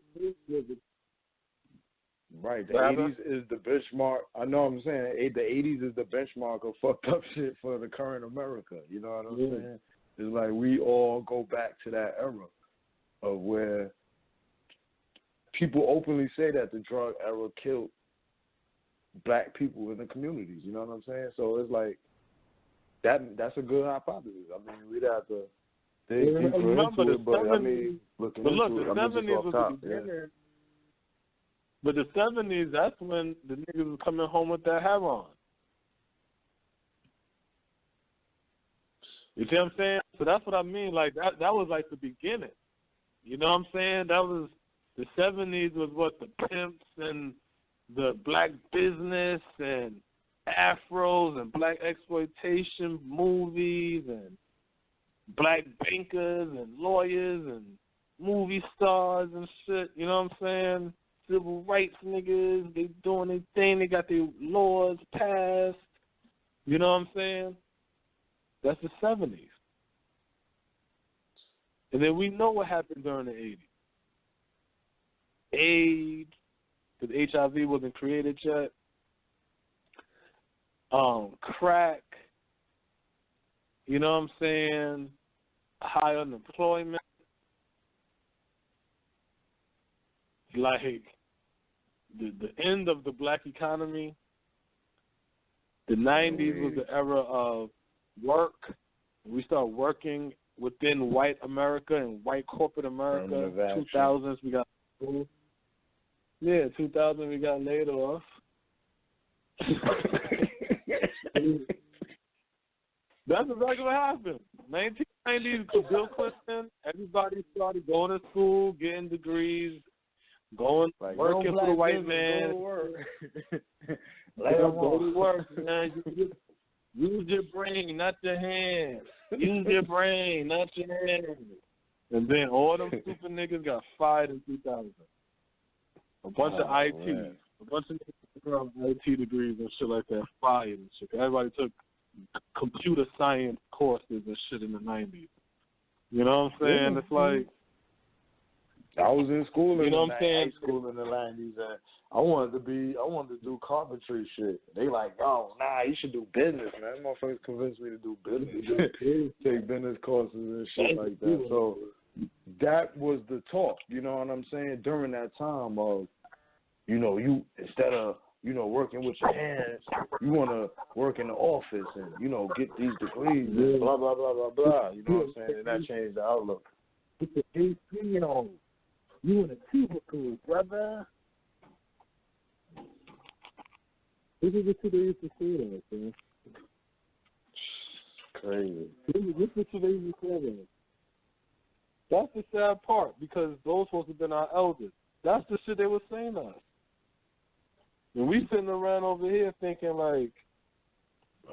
right. The 80s is the benchmark. I know what I'm saying. The 80s is the benchmark of fucked up shit for the current America. You know what I'm saying? It's like we all go back to that era of where people openly say that the drug era killed black people in the communities. You know what I'm saying? So it's like that's a good hypothesis. I mean, we'd have to dig deeper into it, but I mean, looking into it, I mean, just off top, yeah. But the 70s, that's when the niggas was coming home with that hair on. You see what I'm saying? So that's what I mean. Like, that was like the beginning. You know what I'm saying? That was, the 70s was what, the pimps and the black business and afros and black exploitation movies and black bankers and lawyers and movie stars and shit. You know what I'm saying? Civil rights niggas, they doing their thing. They got their laws passed. You know what I'm saying? That's the 70s. And then we know what happened during the 80s. AIDS, because HIV wasn't created yet. Crack, you know what I'm saying? High unemployment. Like the end of the black economy. The 90s was the era of work. We start working within white America and white corporate America. 2000s we got 2000 we got laid off. That's exactly what happened. 1990s, Bill Clinton, everybody started going to school, getting degrees, working for the white man. Go to work, man. Use your brain, not your hands. Use your brain, not your hands. And then all them stupid niggas got fired in 2000. A bunch of IT. Man. A bunch of niggas got IT degrees and shit like that, fired and shit. Everybody took computer science courses and shit in the 90s. You know what I'm saying? Yeah. It's like, I was in school in the high school in the 90s, and I wanted to do carpentry shit. They like, oh, nah, you should do business, man. Motherfuckers convinced me to do business, take business courses and shit like that. So that was the talk, you know what I'm saying, during that time of, you know, you, instead of, you know, working with your hands, you want to work in the office and, you know, get these degrees and blah, blah, blah, blah, blah. You know what I'm saying? And that changed the outlook. Put the AC on. You in a cubicle, brother. This is what they used to say that, man. Crazy. This is what they used to say that. That's the sad part, because those supposed to have been our elders. That's the shit they were saying to us. And we sitting around over here thinking like,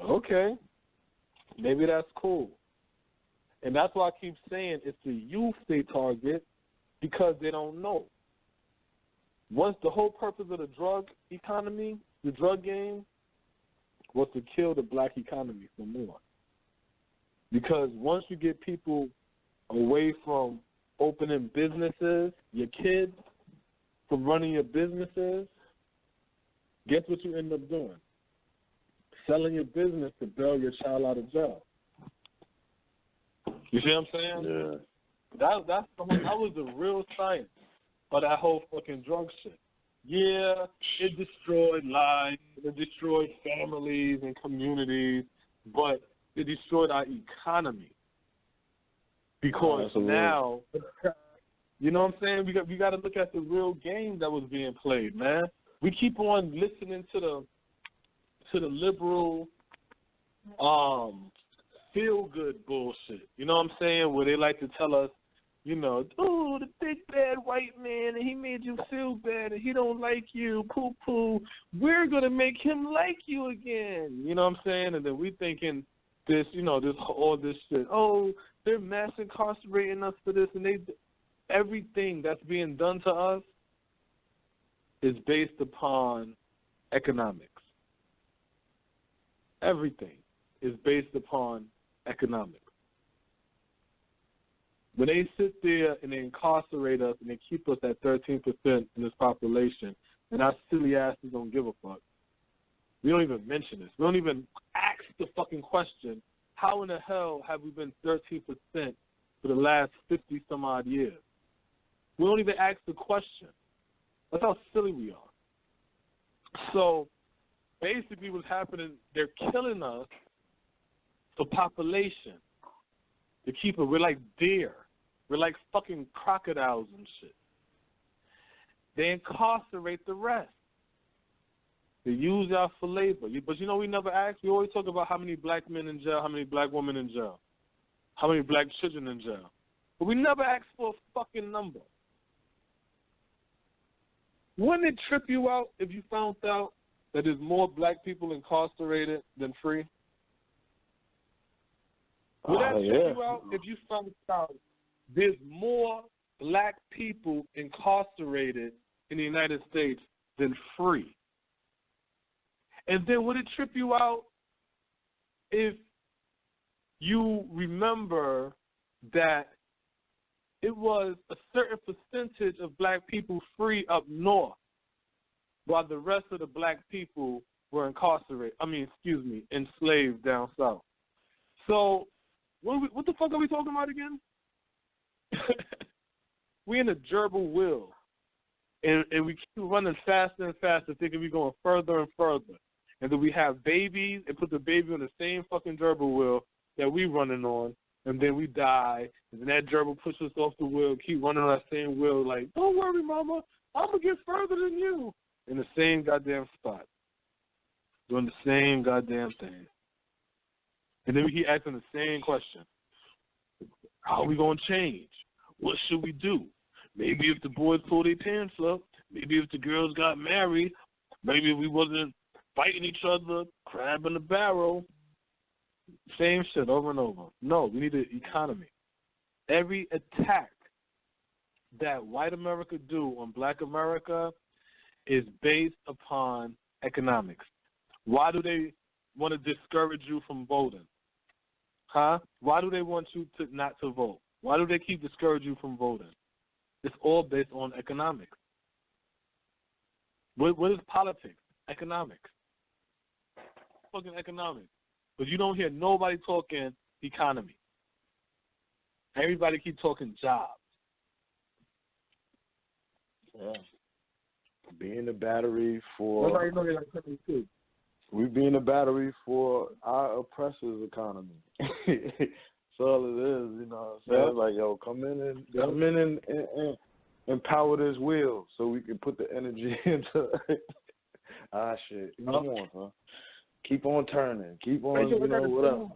okay, maybe that's cool. And that's why I keep saying it's the youth they target, because they don't know. Once the whole purpose of the drug economy, the drug game, was to kill the black economy some more. Because once you get people away from opening businesses, your kids from running your businesses, guess what you end up doing? Selling your business to bail your child out of jail. You see what I'm saying? Yeah. That was the real science of that whole fucking drug shit. Yeah, it destroyed lives, it destroyed families and communities, but it destroyed our economy. Because now, you know what I'm saying? We got to look at the real game that was being played, man. We keep on listening to the liberal feel good bullshit. You know what I'm saying? Where they like to tell us, you know, oh, the big bad white man, and he made you feel bad, and he don't like you, poo-poo. We're going to make him like you again. You know what I'm saying? And then we thinking this, you know, all this shit. Oh, they're mass incarcerating us for this, and everything that's being done to us is based upon economics. Everything is based upon economics. When they sit there and they incarcerate us and they keep us at 13% in this population, and our silly asses don't give a fuck, we don't even mention this. We don't even ask the fucking question, how in the hell have we been 13% for the last 50-some-odd years? We don't even ask the question. That's how silly we are. So basically what's happening, they're killing us for population. To keep it, we're like deer. We're like fucking crocodiles and shit. They incarcerate the rest. They use y'all for labor. But you know we never ask? We always talk about how many black men in jail, how many black women in jail, how many black children in jail. But we never ask for a fucking number. Wouldn't it trip you out if you found out that there's more black people incarcerated than free? Would that trip you out if you found out there's more black people incarcerated in the United States than free? And then would it trip you out if you remember that it was a certain percentage of black people free up north while the rest of the black people were enslaved down south? So what the fuck are we talking about again? We're in a gerbil wheel, and we keep running faster and faster, thinking we're going further and further. And then we have babies and put the baby on the same fucking gerbil wheel that we running on, and then we die, and then that gerbil pushes us off the wheel, keep running on that same wheel like, don't worry, mama, I'm going to get further than you, in the same goddamn spot, doing the same goddamn thing. And then we keep asking the same question. How are we going to change? What should we do? Maybe if the boys pull their pants up, maybe if the girls got married, maybe if we wasn't fighting each other, crab in the barrel. Same shit over and over. No, we need an economy. Every attack that white America do on black America is based upon economics. Why do they want to discourage you from voting? Huh? Why do they want you to not to vote? Why do they keep discouraging you from voting? It's all based on economics. What is politics? Economics. Fucking economics. But you don't hear nobody talking economy. Everybody keep talking jobs. Yeah. Being the battery for... Nobody know they're like too. We being a battery for our oppressors' economy. That's all it is, you know what I'm saying? Like, yo, come in and power this wheel so we can put the energy into shit. Come on, huh? Keep on turning. Keep on, whatever.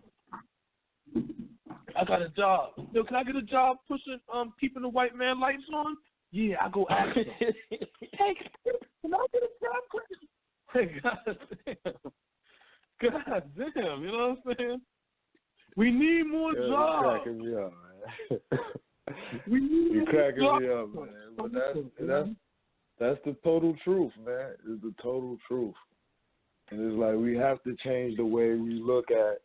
I got a job. Yo, can I get a job pushing, keeping the white man lights on? Yeah, I go ask him. Hey, can I get a job, Chris? Hey, God damn, you know what I'm saying? We need more jobs. You're cracking me up, man. You're cracking me up, man. But that's the total truth, man. It's the total truth. And it's like we have to change the way we look at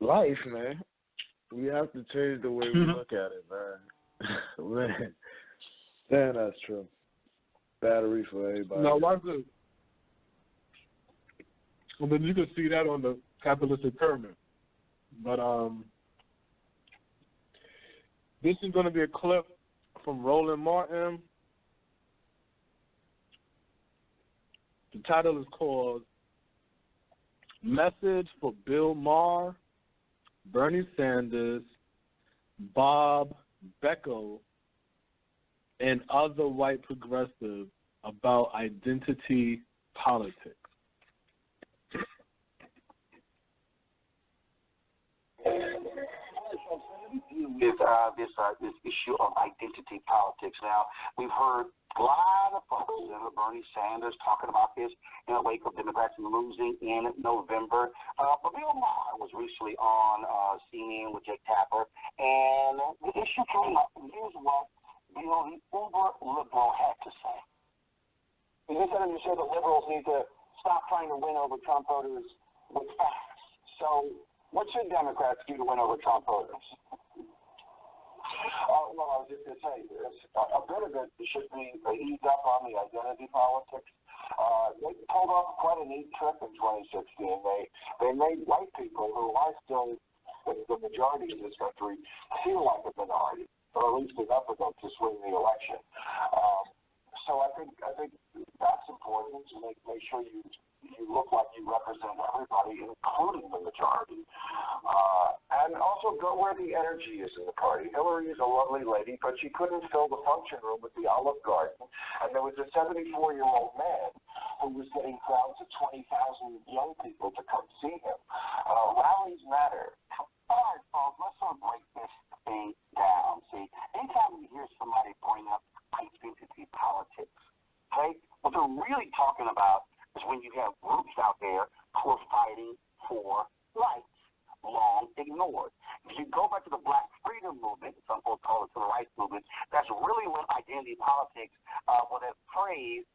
life, man. We have to change the way we look at it, man. Man. Damn, that's true. Battery for everybody. Now, watch this. Well, then you can see that on the capitalistic pyramid. But this is going to be a clip from Roland Martin. The title is called Message for Bill Maher, Bernie Sanders, Bob Becko, and other white progressives about identity politics. This issue of identity politics. Now, we've heard a lot of folks, Senator Bernie Sanders, talking about this in the wake of Democrats losing in November. But Bill Maher was recently on CNN with Jake Tapper, and the issue came up, and here's what Bill, the uber liberal, had to say. He said he said the liberals need to stop trying to win over Trump voters with facts. So what should Democrats do to win over Trump voters? Well, I was just going to say, a bit of it should be eased up on the identity politics. They pulled off quite a neat trick in 2016. They made white people, who are still the majority in this country, feel like a minority, or at least enough of them to swing the election. So at think that's important to make sure you look like you represent everybody, including the majority. And also go where the energy is in the party. Hillary is a lovely lady, but she couldn't fill the function room with the Olive Garden. And there was a 74-year-old man who was getting crowds of 20,000 young people to come see him. Rallies matter. All right, folks, let's sort of break this thing down. See, anytime you hear somebody bring up identity politics, okay, what they're really talking about is when you have groups out there who are fighting for rights, long ignored. If you go back to the Black freedom movement, some folks call it the civil rights movement, that's really when identity politics, when that phrase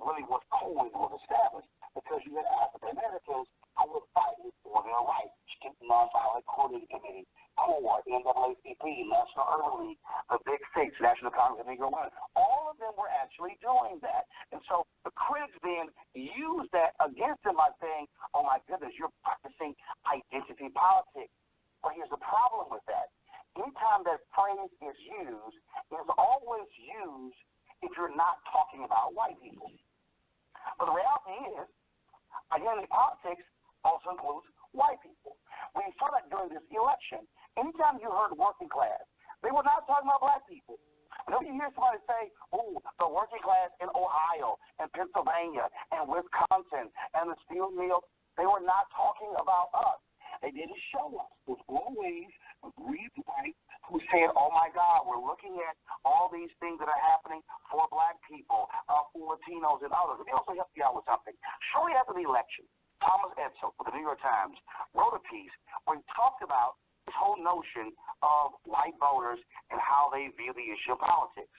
really was coined, was established, because you had African Americans who were fighting for their rights. Nonviolent Coordinating Committee, CORE, NAACP, National Urban League, the Big Six, National Congress of Negro Women. All of them were actually doing that. And so the critics then used that against them by saying, oh my goodness, you're practicing identity politics. But here's the problem with that. Anytime that phrase is used, it is always used if you're not talking about white people. But the reality is, identity politics also includes white people. We saw that during this election. Anytime you heard working class, they were not talking about black people. Whenever you hear somebody say, oh, the working class in Ohio and Pennsylvania and Wisconsin and the steel mill, they were not talking about us. They didn't show us. There's always a great white who said, oh, my God, we're looking at all these things that are happening for black people, for Latinos and others. Let me also help you out with something. Shortly after the election, Thomas Edsel of the New York Times wrote a piece where he talked about this whole notion of white voters and how they view the issue of politics.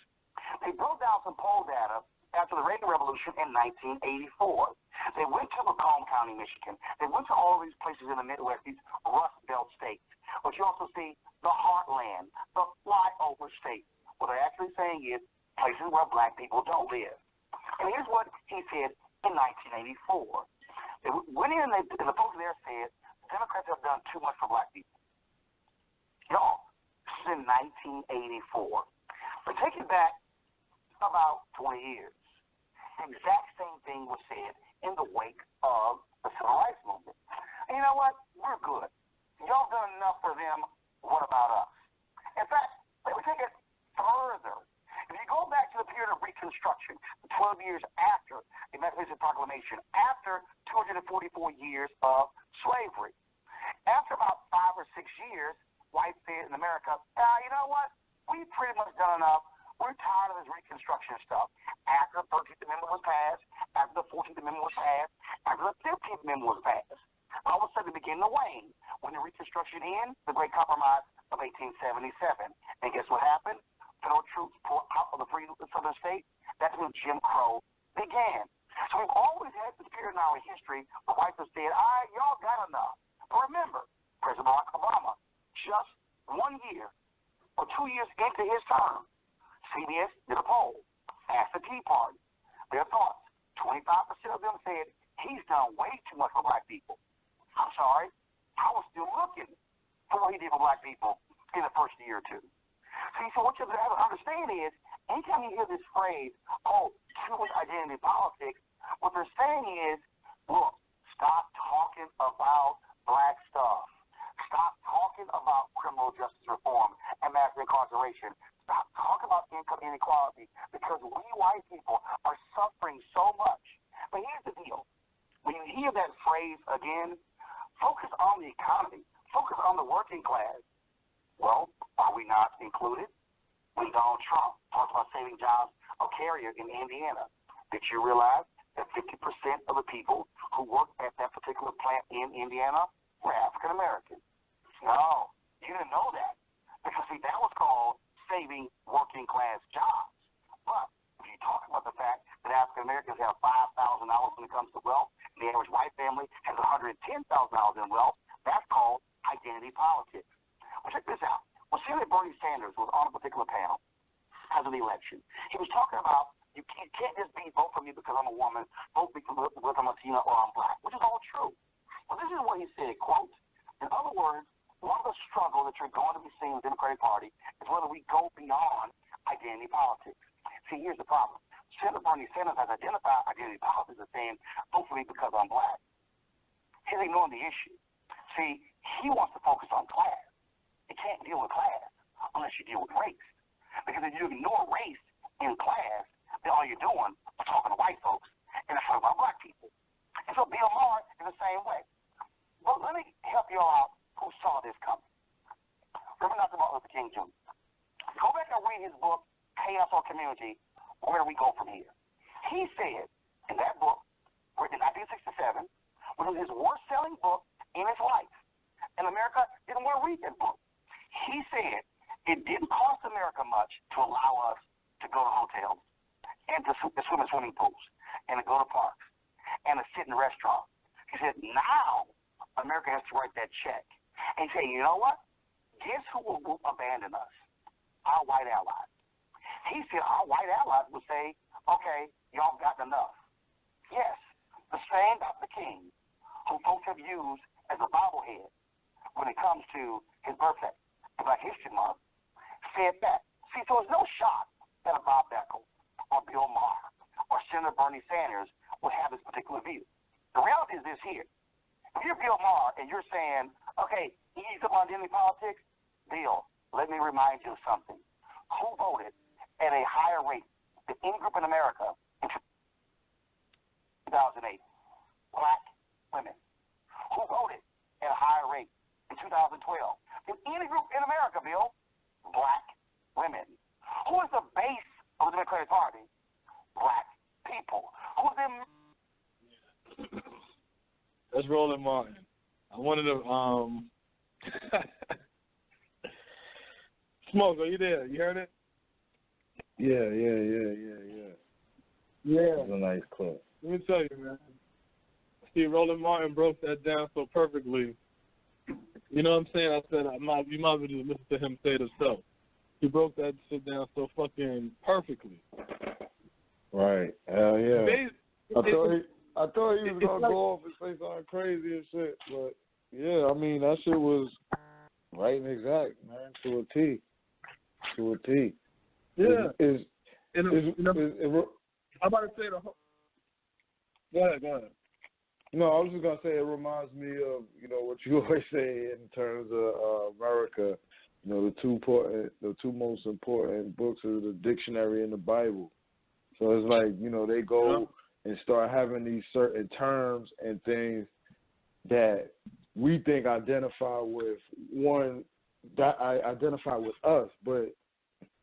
They broke down some poll data after the Reagan Revolution in 1984. They went to Macomb County, Michigan. They went to all these places in the Midwest, these Rust Belt states. But you also see the heartland, the flyover states. What they're actually saying is places where black people don't live. And here's what he said in 1984. They went in and the folks there said, Democrats have done too much for black people. Y'all, this is in 1984. But take it back about 20 years. The exact same thing was said in the wake of the civil rights movement. And you know what? We're good. Y'all done enough for them. What about us? In fact, let me take it further. If you go back to the period of Reconstruction, 12 years after the Emancipation Proclamation, after 244 years of slavery, after about 5 or 6 years, whites said in America, you know what? We've pretty much done enough. We're tired of this Reconstruction stuff. After the 13th Amendment was passed, after the 14th Amendment was passed, after the 15th Amendment was passed, all of a sudden it began to wane. When the Reconstruction ended, the Great Compromise of 1877. And guess what happened? Federal troops pulled out of the free southern states. That's when Jim Crow began. So we've always had this period in our history where whites have said, all right, y'all got enough. But remember, President Barack Obama, just 1 year or 2 years into his term, CBS did a poll, asked the Tea Party their thoughts. 25% of them said he's done way too much for black people. I'm sorry, I was still looking for what he did for black people in the first year or two. See, so what you have to understand is, anytime you hear this phrase, oh, too much identity politics, what they're saying is, look, stop talking about black stuff. Stop talking about criminal justice reform and mass incarceration. Stop talking about income inequality, because we white people are suffering so much. But here's the deal. When you hear that phrase again, focus on the economy. Focus on the working class. Well, are we not included? When Donald Trump talked about saving jobs of Carrier in Indiana, did you realize that 50% of the people who worked at that particular plant in Indiana were African American? No, you didn't know that. Because, see, that was called saving working class jobs. But if you talk about the fact that African Americans have $5,000 when it comes to wealth, and the average white family has $110,000 in wealth, that's called identity politics. Well, check this out. Well, Senator Bernie Sanders was on a particular panel after the election. He was talking about you can't just vote for me because I'm a woman, vote because I'm Latina or I'm black, which is all true. Well, this is what he said, quote, in other words, one of the struggles that you're going to be seeing in the Democratic Party is whether we go beyond identity politics. See, here's the problem. Senator Bernie Sanders has identified identity politics as saying, hopefully because I'm black. He's ignoring the issue. See, he wants to focus on class. You can't deal with class unless you deal with race. Because if you ignore race in class, then all you're doing is talking to white folks and it's talking about black people. And so Bill Maher is the same way. But let me help you all out who saw this coming. Remember Dr. Martin Luther King Jr. Go back and read his book, Chaos or Community, Where Do We Go From Here? He said in that book, written in 1967, which was his worst-selling book in his life, and America didn't want to read that book. He said it didn't cost America much to allow us to go to hotels and to swim in swimming pools and to go to parks and to sit in restaurants. He said now America has to write that check. And he said, you know what? Guess who will abandon us? Our white allies. He said our white allies would say, okay, y'all got enough. Yes, the same Dr. King who folks have used as a bobblehead when it comes to his birthday, Black History Month, said that. See, so it's no shock that a Bob Beckel or Bill Maher or Senator Bernie Sanders would have this particular view. The reality is this here. If you're Bill Maher and you're saying, okay, you need some identity politics, Bill, let me remind you of something. Who voted at a higher rate than any group in America in 2008? Black women. Who voted at a higher rate in 2012 than any group in America, Bill? Black women. Who is the base of the Democratic Party? Black people. Who's in? That's Roland Martin. I wanted to Smoke, are you there? You heard it? Yeah. Yeah. That's a nice clip. Let me tell you, man. See, Roland Martin broke that down so perfectly. You know what I'm saying? I said you might as well just listen to him say it himself. He broke that shit down so fucking perfectly. Right. Hell yeah. I thought he was gonna go off and say something crazy and shit, but yeah, I mean that shit was right and exact, man, to a T. To a T. Yeah. I'm about to say the whole. Go ahead. No, I was just gonna say it reminds me of what you always say in terms of America. The two most important books are the dictionary and the Bible. So it's like they go and start having these certain terms and things that we think identify with us, but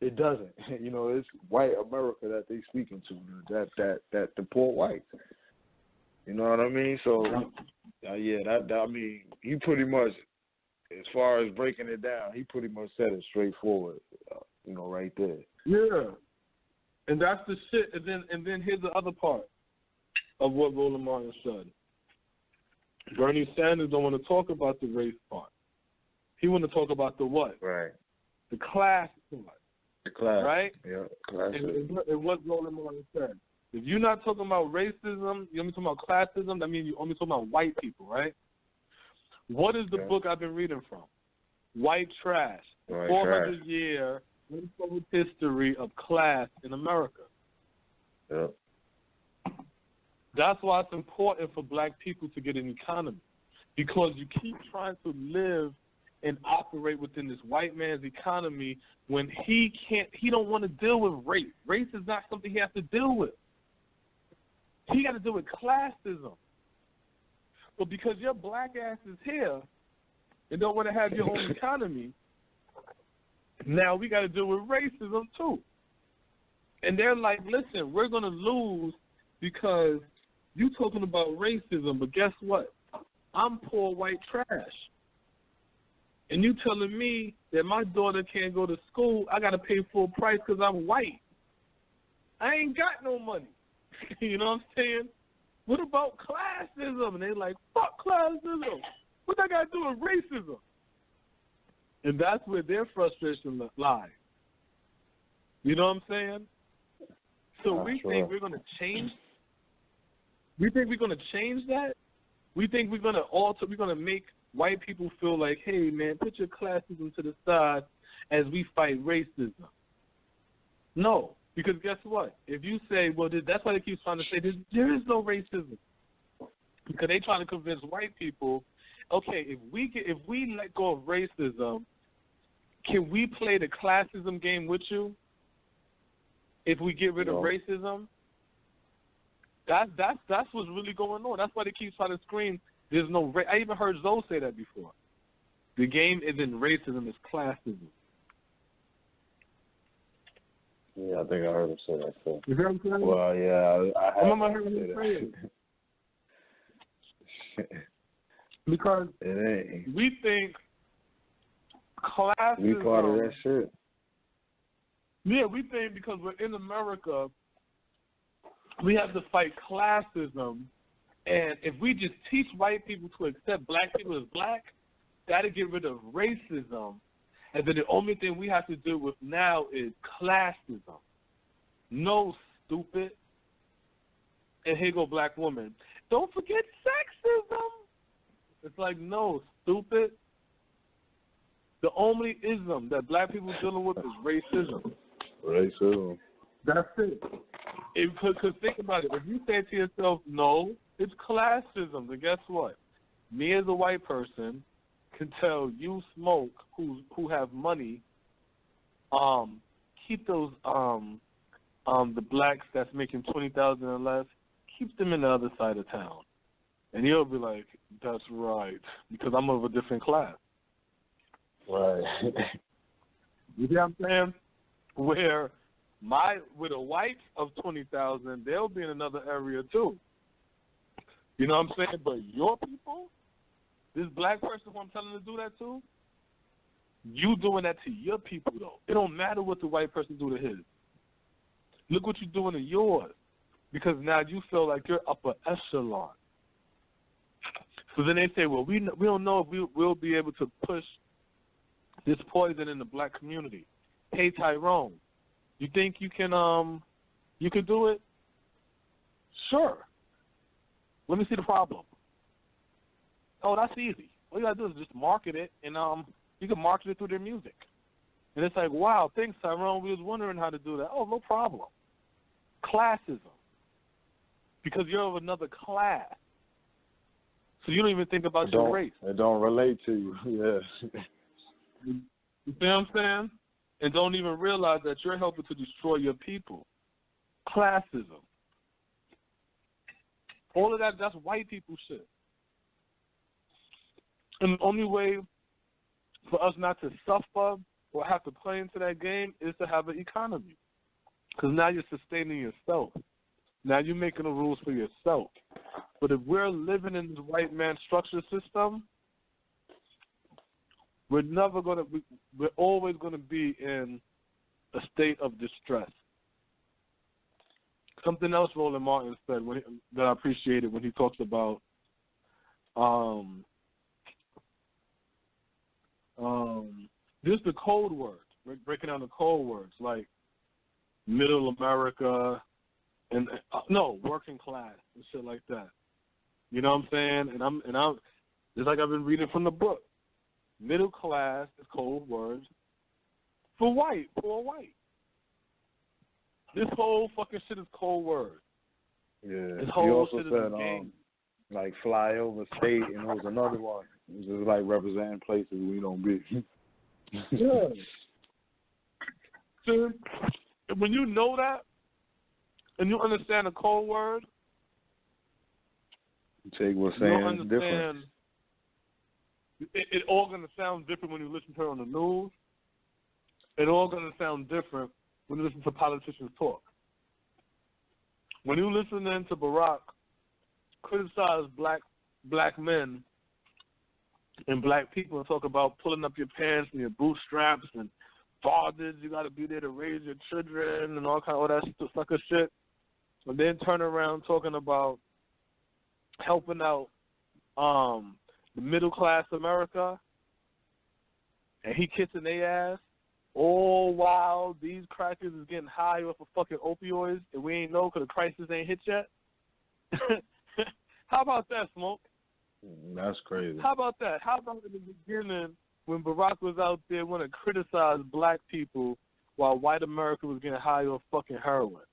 it doesn't. It's white America that they speaking to. That the poor whites. You know what I mean? So, I mean, he pretty much, as far as breaking it down, he pretty much said it straightforward, right there. Yeah, and that's the shit. And then here's the other part of what Roland Martin said. Bernie Sanders don't want to talk about the race part. He want to talk about the what? Right. The class part. The class. Right? Yeah, class. And what Roland Martin said. If you're not talking about racism, you're only talking about classism, that means you're only talking about white people, right? What is the book I've been reading from? White Trash. 400-year history of class in America. Yep. That's why it's important for black people to get an economy, because you keep trying to live and operate within this white man's economy when he don't want to deal with race. Race is not something he has to deal with. He got to deal with classism. But because your black ass is here and don't want to have your own economy, now we got to deal with racism too. And they're like, listen, we're going to lose because you talking about racism, but guess what? I'm poor white trash. And you telling me that my daughter can't go to school, I got to pay full price because I'm white. I ain't got no money. You know what I'm saying? What about classism? And they're like, fuck classism. What that got to do with racism? And that's where their frustration lies. You know what I'm saying? So think we're going to change. We think we're going to change that? We think we're going to we're going to make white people feel like, hey, man, put your classism to the side as we fight racism. No, Because guess what? If you say, well, that's why they keep trying to say there is no racism. Because they trying to convince white people, okay, if we let go of racism, can we play the classism game with you? If we get rid of racism, that's what's really going on. That's why they keep trying to scream. There's no. I even heard Zoe say that before. The game isn't racism; it's classism. Yeah, I think I heard him say that too. You heard him say that? Well, yeah, I remember hearing him say it. Because we think classism. We part of that shit. Yeah, we think because we're in America, we have to fight classism, and if we just teach white people to accept black people as black, that'll get rid of racism, and then the only thing we have to deal with now is classism. No, stupid. And here go black woman. Don't forget sexism. It's like, no, stupid. The only ism that black people are dealing with is racism. Racism. That's it. Because think about it. If you say to yourself, no, it's classism, then guess what? Me as a white person can tell you smoke who have money, keep those the blacks that's making $20,000 or less, keep them in the other side of town. And you'll be like, that's right, because I'm of a different class. Right. You see what I'm saying? Where with a white of 20,000, they'll be in another area too. You know what I'm saying? But your people, this black person who I'm telling to do that to, you doing that to your people though. It don't matter what the white person do to his. Look what you're doing to yours, because now you feel like you're upper echelon. So then they say, well, we don't know if we'll be able to push this poison in the black community. Hey, Tyrone, you think you can do it? Sure. Let me see the problem. Oh, that's easy. All you gotta do is just market it, and you can market it through their music. And it's like, wow, thanks, Tyrone. We was wondering how to do that. Oh, no problem. Classism. Because you're of another class. So you don't even think about your race. It don't relate to you. Yeah. You see what I'm saying? And don't even realize that you're helping to destroy your people. Classism. All of that's white people shit. And the only way for us not to suffer or have to play into that game is to have an economy. Because now you're sustaining yourself. Now you're making the rules for yourself. But if we're living in this white man structure system, we're always going to be in a state of distress. Something else Roland Martin said that I appreciated when he talks about just the code words, breaking down the code words like middle America and working class and shit like that. You know what I'm saying? And I'm just like I've been reading from the book. Middle class is code words for white. This whole fucking shit is code words. Yeah. This He whole also shit is said a game. like flyover state, and there was another one. It was like representing places we don't be. Yeah. So when you know that and you understand the code word, Take what's saying different. It all going to sound different when you listen to it on the news. It all going to sound different when you listen to politicians talk. When you listen to Barack criticize black men and black people and talk about pulling up your pants and your bootstraps and fathers, you got to be there to raise your children and all that sucker shit, and then turn around talking about helping out the middle class America, and he kissing their ass, all while these crackers is getting high off of fucking opioids, and we ain't know because the crisis ain't hit yet. How about that, Smoke? That's crazy. How about that? How about in the beginning when Barack was out there wanting to criticize black people while white America was getting high on fucking heroin.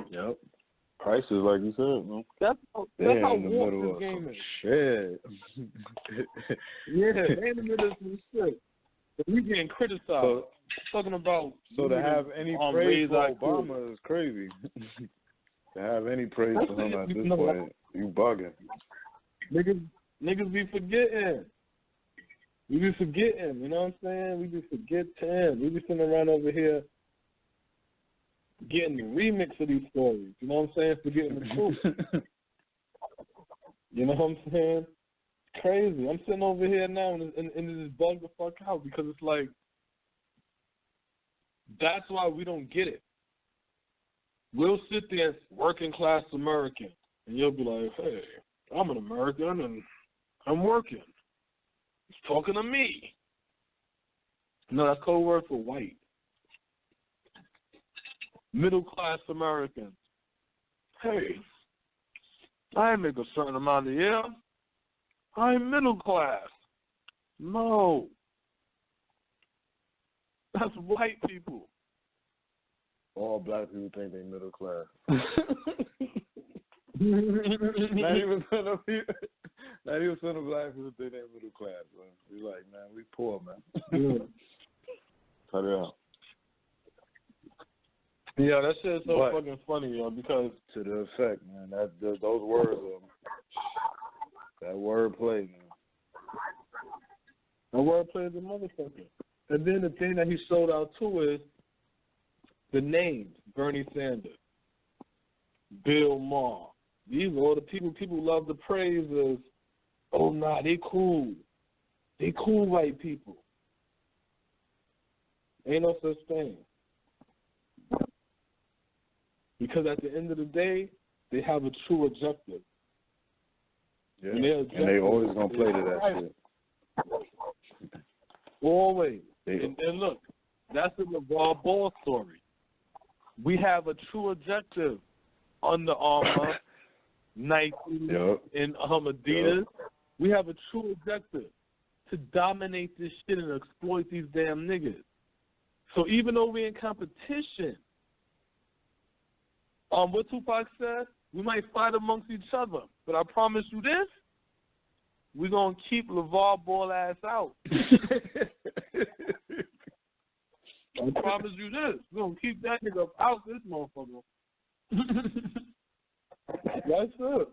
Yep. Prices, like you said, man. That's how warped this game is. Shit. Yeah, they in the middle of some shit. We getting criticized. Talking about to have any praise for Obama is crazy. To have any praise for him at this point, you bugging. Niggas be forgetting. We be forgetting, you know what I'm saying? We be forgetting. We be sitting around over here getting the remix of these stories, you know what I'm saying? Forgetting the truth. You know what I'm saying? It's crazy. I'm sitting over here now and it just bugs the fuck out because it's like, that's why we don't get it. We'll sit there, working class American, and you'll be like, hey, I'm an American and I'm working. He's talking to me. No, that's code word for white. Middle class Americans. Hey, I make a certain amount a year. I'm middle class. No. That's white people. All black people think they're middle class. Not even some of black people think they're middle class, man. We like, man, we poor, man. Yeah. Cut it out. Yeah, that shit is so fucking funny, yo, because to the effect, man, those words, that wordplay, man. That wordplay is a motherfucker. And then the thing that he sold out to is the names: Bernie Sanders, Bill Maher. These are all the people love to praise as, oh, nah, they cool. They cool white people. Ain't no such thing. Because at the end of the day, they have a true objective. Yeah, and they always going to play to that shit. Always. And look, that's the LaVar Ball story. We have a true objective. Under Armour, Nike, and Adidas. Yep. We have a true objective to dominate this shit and exploit these damn niggas. So even though we're in competition, what Tupac said, we might fight amongst each other, but I promise you this, we're going to keep LaVar Ball ass out. I promise you this, we're going to keep that nigga out this motherfucker. That's it.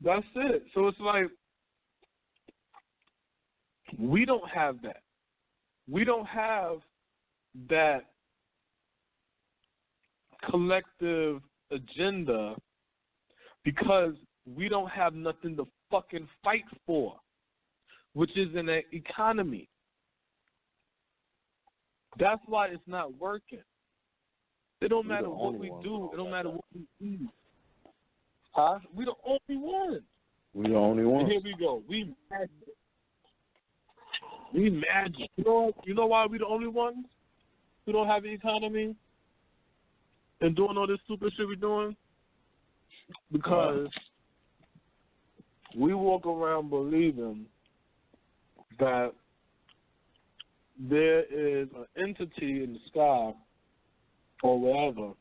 That's it. So it's like, we don't have that. We don't have that collective agenda because we don't have nothing to fucking fight for, which is an economy. That's why it's not working. It don't matter what we do. It don't matter what we do. Huh? We the only ones. We the only ones. And here we go. We magic. You know why we the only ones who don't have an economy and doing all this stupid shit we're doing? Because we walk around believing that there is an entity in the sky or wherever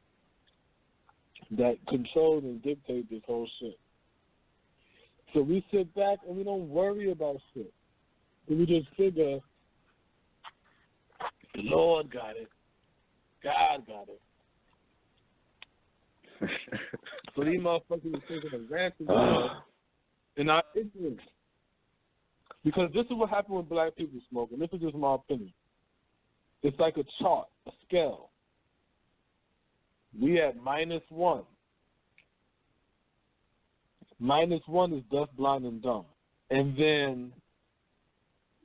that controls and dictates this whole shit. So we sit back and we don't worry about shit. We just figure the Lord got it. God got it. So these motherfuckers are taking advantage of us in our ignorance. Because this is what happened with black people smoking. This is just my opinion. It's like a chart, a scale. We at -1. -1 is deaf, blind, and dumb. And then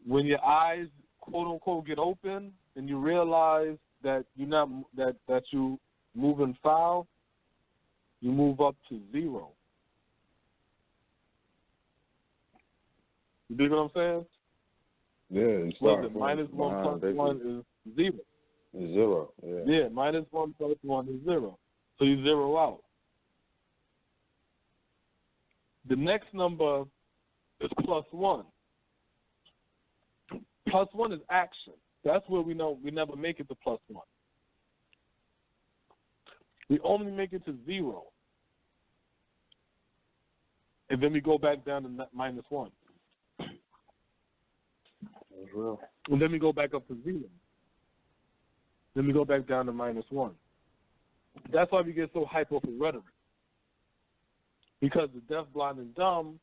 when your eyes, quote unquote, get open and you realize that you're not that you moving foul, you move up to 0. You dig what I'm saying? Yeah, it's -1 plus 1 is 0. It's 0, yeah. Yeah, -1 plus 1 is 0. So you 0 out. The next number is +1. +1 is action. That's where we know we never make it to +1. We only make it to 0. And then we go back down to -1. That's real. And then we go back up to 0. Then we go back down to -1. That's why we get so hype off of rhetoric. Because the deaf, blind, and dumb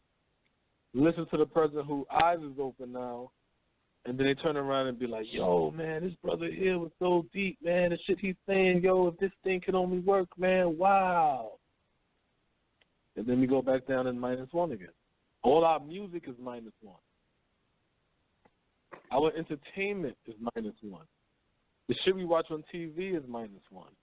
listen to the person whose eyes is open now, and then they turn around and be like, yo, man, this brother here was so deep, man. The shit he's saying, yo, if this thing could only work, man, wow. And then we go back down to -1 again. All our music is -1. Our entertainment is -1. The shit we watch on TV is -1.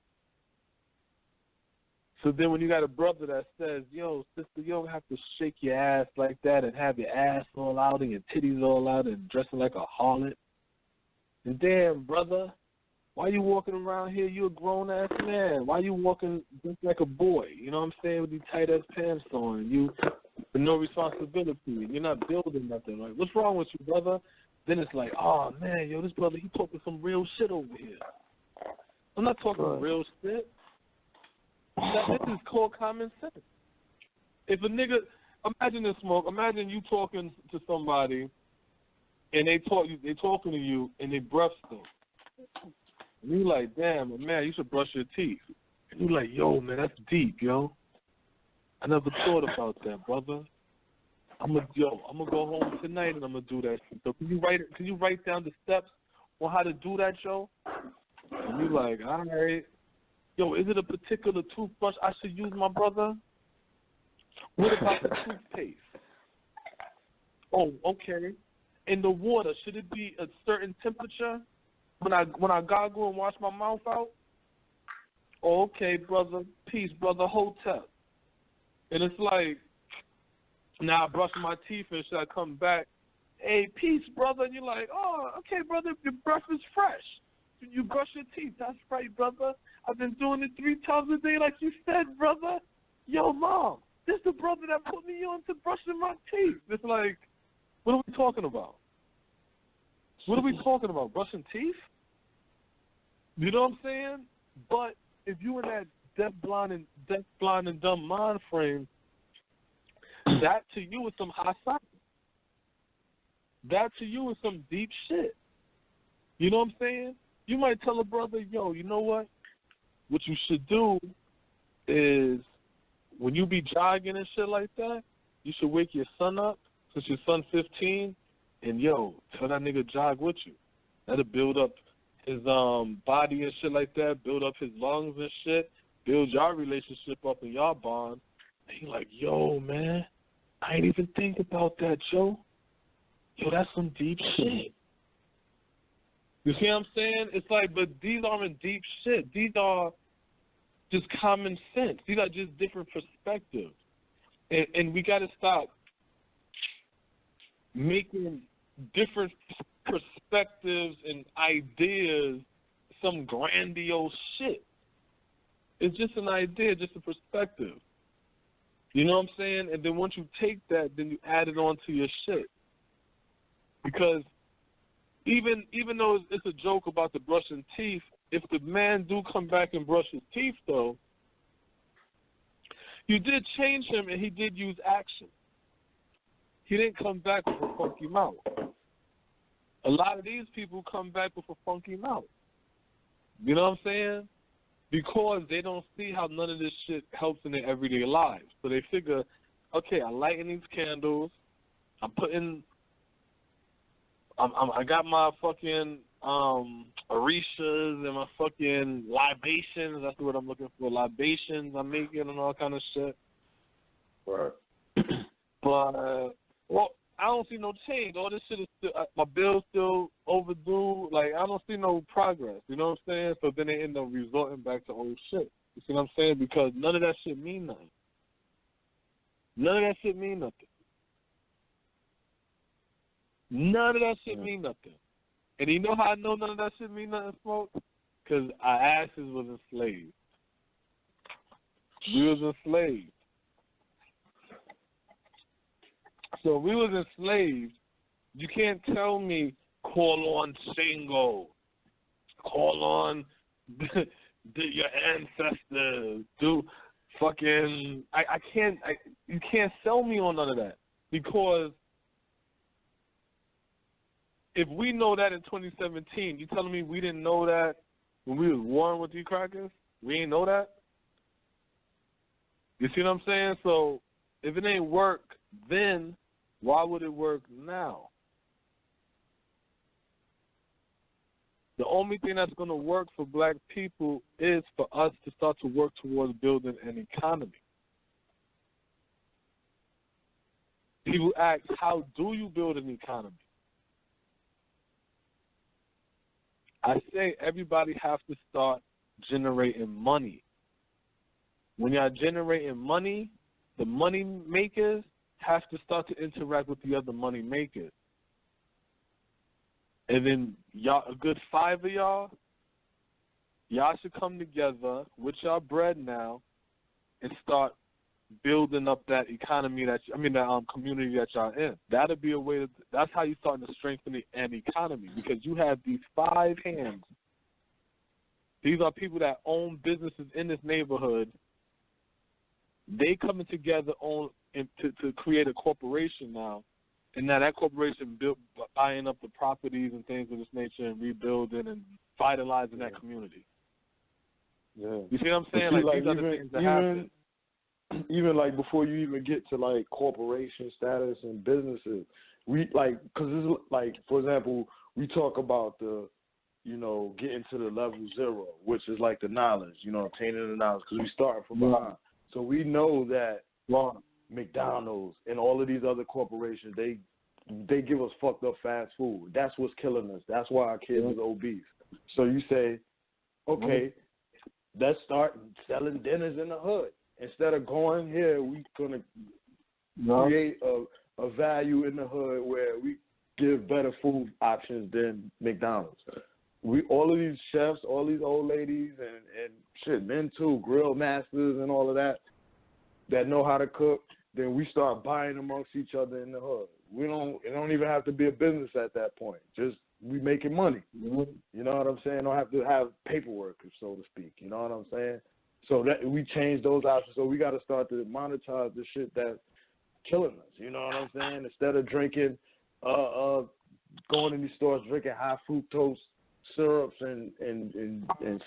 So then when you got a brother that says, yo, sister, you don't have to shake your ass like that and have your ass all out and your titties all out and dressing like a harlot. And damn, brother, why you walking around here? You a grown-ass man. Why you walking just like a boy? You know what I'm saying? With these tight-ass pants on. You with no responsibility. You're not building nothing. Like, what's wrong with you, brother? Then it's like, oh, man, yo, this brother, he talking some real shit over here. I'm not talking real shit. This is called common sense. If a nigga, imagine this, Smoke. Imagine you talking to somebody, and they talking to you, and they breath stink. And you like, damn, man, you should brush your teeth. And you like, yo, man, that's deep, yo. I never thought about that, brother. I'm gonna go home tonight, and I'm gonna do that. So can you write down the steps on how to do that, yo? And you like, all right. Yo, is it a particular toothbrush I should use, my brother? What about the toothpaste? Oh, okay. And the water, should it be a certain temperature when I gargle and wash my mouth out? Oh, okay, brother. Peace, brother. Hotel. And it's like, now I brush my teeth and should I come back? Hey, peace, brother. And you're like, oh, okay, brother. Your breath is fresh. You brush your teeth. That's right, brother. I've been doing it 3 times a day like you said, brother. Yo, Mom, this the brother that put me on to brushing my teeth. It's like, what are we talking about? What are we talking about? Brushing teeth? You know what I'm saying? But if you in that deaf, blind, and dumb mind frame, that to you is some high side. That to you is some deep shit. You know what I'm saying? You might tell a brother, yo, you know what? What you should do is when you be jogging and shit like that, you should wake your son up since your son's 15 and, yo, tell that nigga jog with you. That'll build up his body and shit like that, build up his lungs and shit, build your relationship up and y'all bond. And he like, yo, man, I ain't even think about that, Joe. Yo, that's some deep shit. You see what I'm saying? It's like, but these aren't deep shit. These are just common sense. These are just different perspectives. And we got to stop making different perspectives and ideas some grandiose shit. It's just an idea, just a perspective. You know what I'm saying? And then once you take that, then you add it on to your shit. Because even though it's a joke about the brushing teeth, if the man do come back and brush his teeth, though, you did change him and he did use action. He didn't come back with a funky mouth. A lot of these people come back with a funky mouth. You know what I'm saying? Because they don't see how none of this shit helps in their everyday lives. So they figure, okay, I'm lighting these candles, I got my fucking Orishas and my fucking libations. That's what I'm looking for. Libations I'm making and all kind of shit. Right. But, well, I don't see no change. All this shit is still, my bill's still overdue. Like, I don't see no progress. You know what I'm saying? So then they end up resorting back to old shit. You see what I'm saying? Because none of that shit mean nothing. None of that shit mean nothing. None of that shit mean nothing. And you know how I know none of that shit mean nothing, Smoke? Because our asses was enslaved. We was enslaved. So if we was enslaved, you can't tell me call on Shingo, call on your ancestors, do fucking, you can't sell me on none of that, because if we know that in 2017, you telling me we didn't know that when we was warring with these crackers? We ain't know that? You see what I'm saying? So if it ain't work then, why would it work now? The only thing that's going to work for black people is for us to start to work towards building an economy. People ask, how do you build an economy? I say everybody has to start generating money. When y'all generating money, the money makers have to start to interact with the other money makers. And then y'all, a good 5 of y'all should come together with y'all bread now and start building up that economy that community that y'all in. That'll be a way to, that's how you starting to strengthen an economy, because you have these 5 hands. These are people that own businesses in this neighborhood. They coming together to create a corporation now, and now that corporation buying up the properties and things of this nature and rebuilding and vitalizing that community. Yeah. You see what I'm saying? Like these are the things that happen. Even like before you even get to like corporation status and businesses, we like, because it's like, for example, we talk about the, getting to the level 0, which is like the knowledge, obtaining the knowledge, because we start from behind. So we know that McDonald's and all of these other corporations, they give us fucked up fast food. That's what's killing us. That's why our kids are obese. So you say, okay, let's start selling dinners in the hood. Instead of going here, we're going to create a value in the hood where we give better food options than McDonald's. All of these chefs, all these old ladies and shit, men too, grill masters and all of that know how to cook, then we start buying amongst each other in the hood. It don't even have to be a business at that point. Just we making money. You know what I'm saying? Don't have to have paperwork, so to speak. You know what I'm saying? So that we change those options. So we got to start to monetize the shit that's killing us. You know what I'm saying? Instead of drinking, going in these stores drinking high fructose syrups and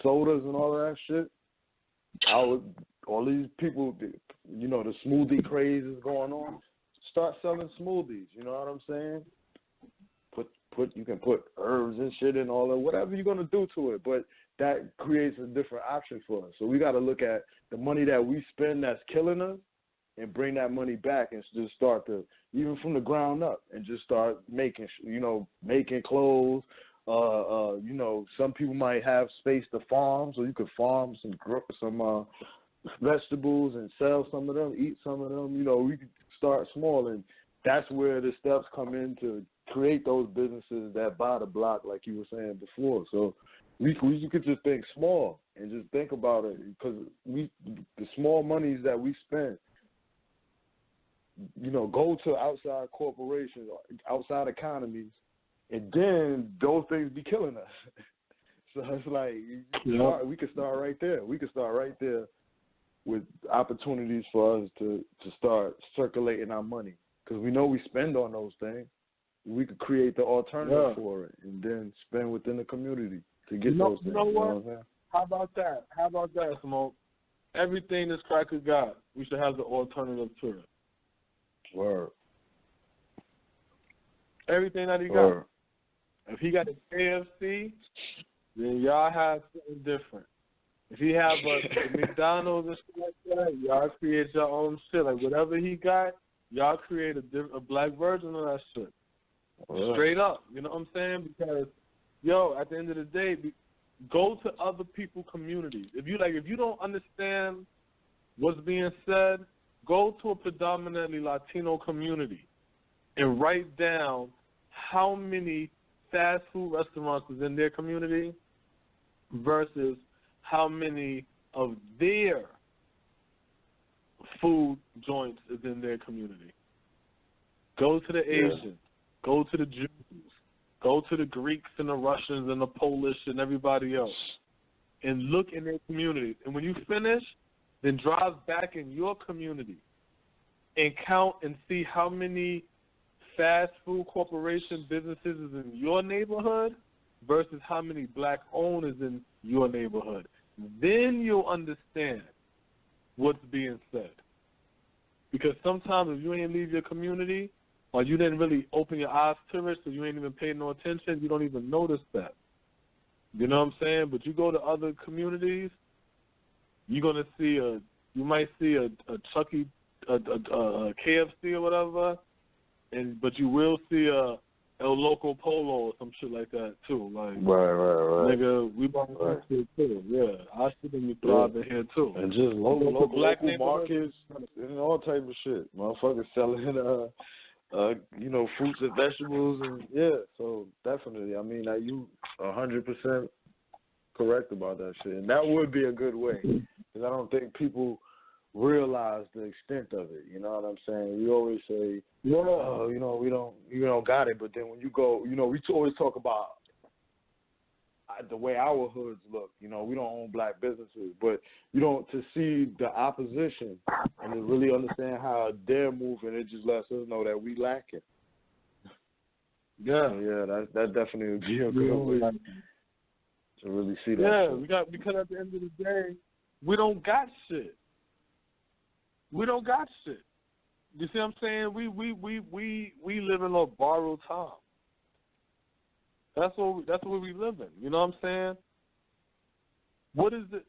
sodas and all of that shit. All these people, the smoothie craze is going on. Start selling smoothies. You know what I'm saying? You can put herbs and shit in all of whatever you're gonna do to it, but that creates a different option for us. So we got to look at the money that we spend that's killing us and bring that money back and just start to, even from the ground up, and just start making clothes. Some people might have space to farm, so you could farm some vegetables and sell some of them, eat some of them. We could start small, and that's where the steps come in to create those businesses that buy the block, like you were saying before. So we could just think small and just think about it, because the small monies that we spend, go to outside corporations, outside economies, and then those things be killing us. So it's like we could start right there. We could start right there with opportunities for us to start circulating our money, because we know we spend on those things. We could create the alternative for it and then spend within the community to get those things. You know what? How about that, Smoke? Everything this cracker got, we should have the alternative to it. Word. Everything that he got. If he got a KFC, then y'all have something different. If he have a McDonald's and shit like that, y'all create your own shit. Like whatever he got, y'all create a black version of that shit. Straight up, you know what I'm saying? Because, at the end of the day, go to other people's communities. If you don't understand what's being said, go to a predominantly Latino community and write down how many fast food restaurants is in their community versus how many of their food joints is in their community. Go to the Asians. Go to the Jews. Go to the Greeks and the Russians and the Polish and everybody else and look in their communities. And when you finish, then drive back in your community and count and see how many fast food corporation businesses is in your neighborhood versus how many black-owned is in your neighborhood. Then you'll understand what's being said. Because sometimes if you ain't leave your community or you didn't really open your eyes to it, so you ain't even paying no attention, you don't even notice that. You know what I'm saying? But you go to other communities, you're gonna see you might see a Chucky, a KFC or whatever, but you will see a El Loco Polo or some shit like that too. Like, right. Nigga, we bought that shit too. Yeah, I see them thrive in here too. And just local black markets and all type of shit. Motherfuckers selling fruits and vegetables and so definitely. I mean, you 100% correct about that shit, and that would be a good way because I don't think people realize the extent of it. You know what I'm saying? We always say, we don't got it, but then when you go, we always talk about the way our hoods look. We don't own black businesses, but to see the opposition and to really understand how they're moving, it just lets us know that we lacking. Yeah, that definitely would be a good way to really see that. Yeah, because at the end of the day, we don't got shit. We don't got shit. You see what I'm saying? We live in a borrowed time. That's what we live in. You know what I'm saying? What is it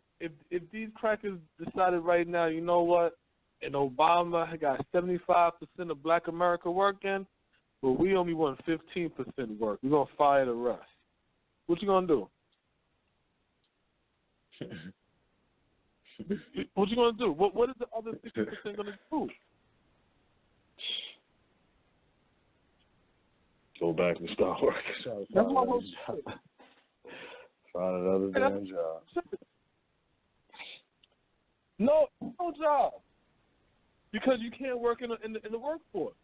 if these crackers decided right now, you know what? And Obama had got 75% of Black America working, but we only want 15% work. We're gonna fire the rest. What you gonna do? What you gonna do? What is the other 60% gonna do? Go back and start working. Find another damn job. No job. Because you can't work in the workforce.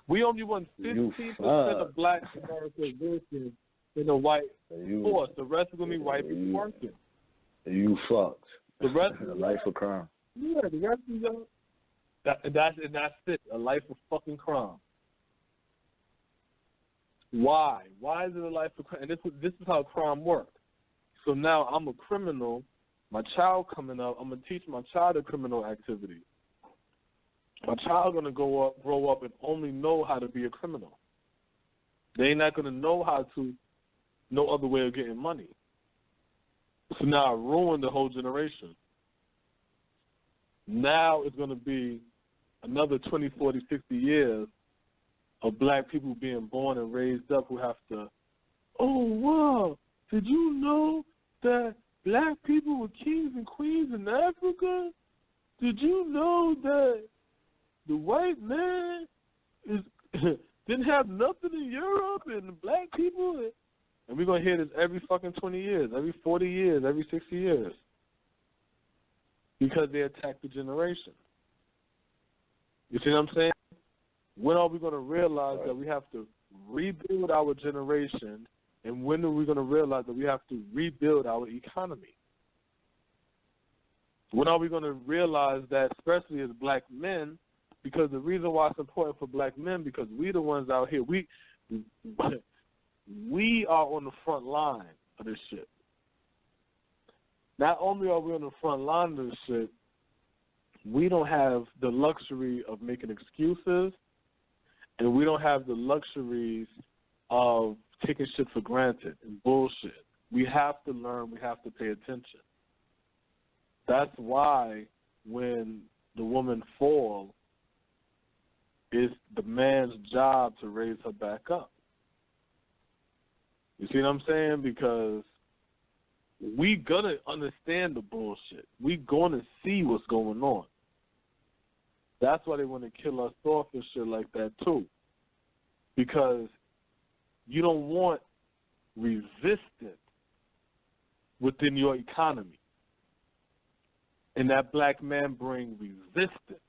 We only want 15% of Black America working in the white force. The rest is gonna be white people working. You fucked. The rest is a life of crime. Yeah, the rest is that's it. A life of fucking crime. Why? Why is it a life of crime? And this is how crime works. So now I'm a criminal. My child coming up, I'm gonna teach my child a criminal activity. My child gonna grow up, and only know how to be a criminal. They not gonna know how to no other way of getting money. So now I ruined the whole generation. Now it's going to be another 20, 40, 60 years of Black people being born and raised up who have to, oh, wow, did you know that Black people were kings and queens in Africa? Did you know that the white man didn't have nothing in Europe and the Black people... And we're going to hear this every fucking 20 years, every 40 years, every 60 years. Because they attack the generation. You see what I'm saying? When are we going to realize that we have to rebuild our generation? And when are we going to realize that we have to rebuild our economy? When are we going to realize that, especially as Black men, because the reason why it's important for Black men, because we the ones out here, we are on the front line of this shit. Not only are we on the front line of this shit, we don't have the luxury of making excuses, and we don't have the luxuries of taking shit for granted and bullshit. We have to learn. We have to pay attention. That's why when the woman falls, it's the man's job to raise her back up. You see what I'm saying? Because we gonna understand the bullshit. We gonna see what's going on. That's why they want to kill us off and shit like that too. Because you don't want resistance within your economy. And that Black man bring resistance.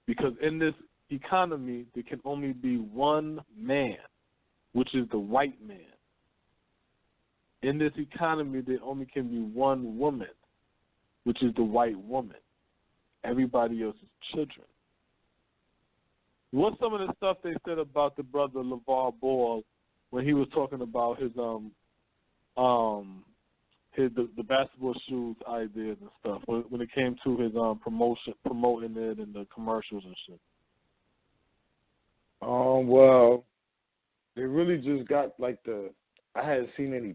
Because in this economy, there can only be one man, which is the white man. In this economy, there only can be one woman, which is the white woman. Everybody else is children. What's some of the stuff they said about the brother LaVar Ball when he was talking about his the basketball shoes ideas and stuff when it came to his promoting it and the commercials and shit? Well, they really just got like I hadn't seen any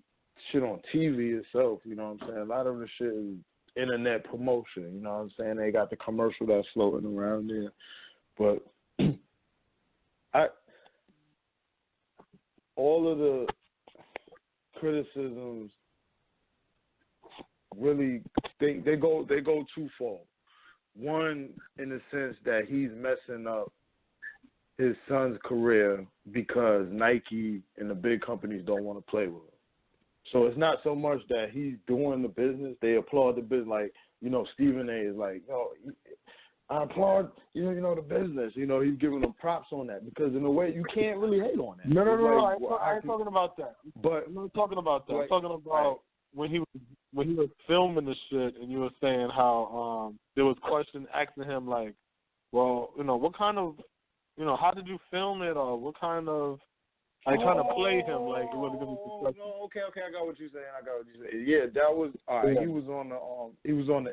shit on TV itself, you know what I'm saying? A lot of the shit is internet promotion, you know what I'm saying? They got the commercial that's floating around there. But all of the criticisms really they go too far. One, in the sense that he's messing up his son's career because Nike and the big companies don't want to play with him. So it's not so much that he's doing the business. They applaud the business. Like, you know, Stephen A. is like, I applaud, you know, the business. You know, he's giving them props on that because in a way you can't really hate on that. No, like, I ain't talking about that. But I'm not talking about that. I'm talking about when he was filming the shit and you were saying how there was questions asking him like, well, you know, what kind of, you know, how did you film it or what kind of, like trying to play him like it wasn't going to be successful. No, okay, I got what you're saying. Yeah, that was all right. Yeah. He was on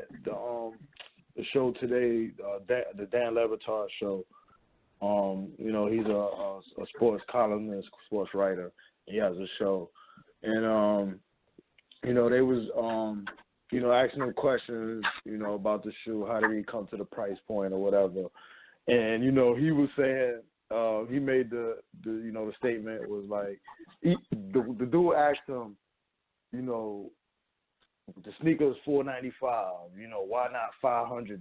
the show today, the Dan LaVar show. You know, he's a sports columnist, sports writer. He has a show, and you know, they was you know, asking him questions, you know, about the shoe. How did he come to the price point or whatever? And you know, he was saying. He made the you know, the statement was like the dude asked him, you know, the sneakers $495, you know, why not $500? You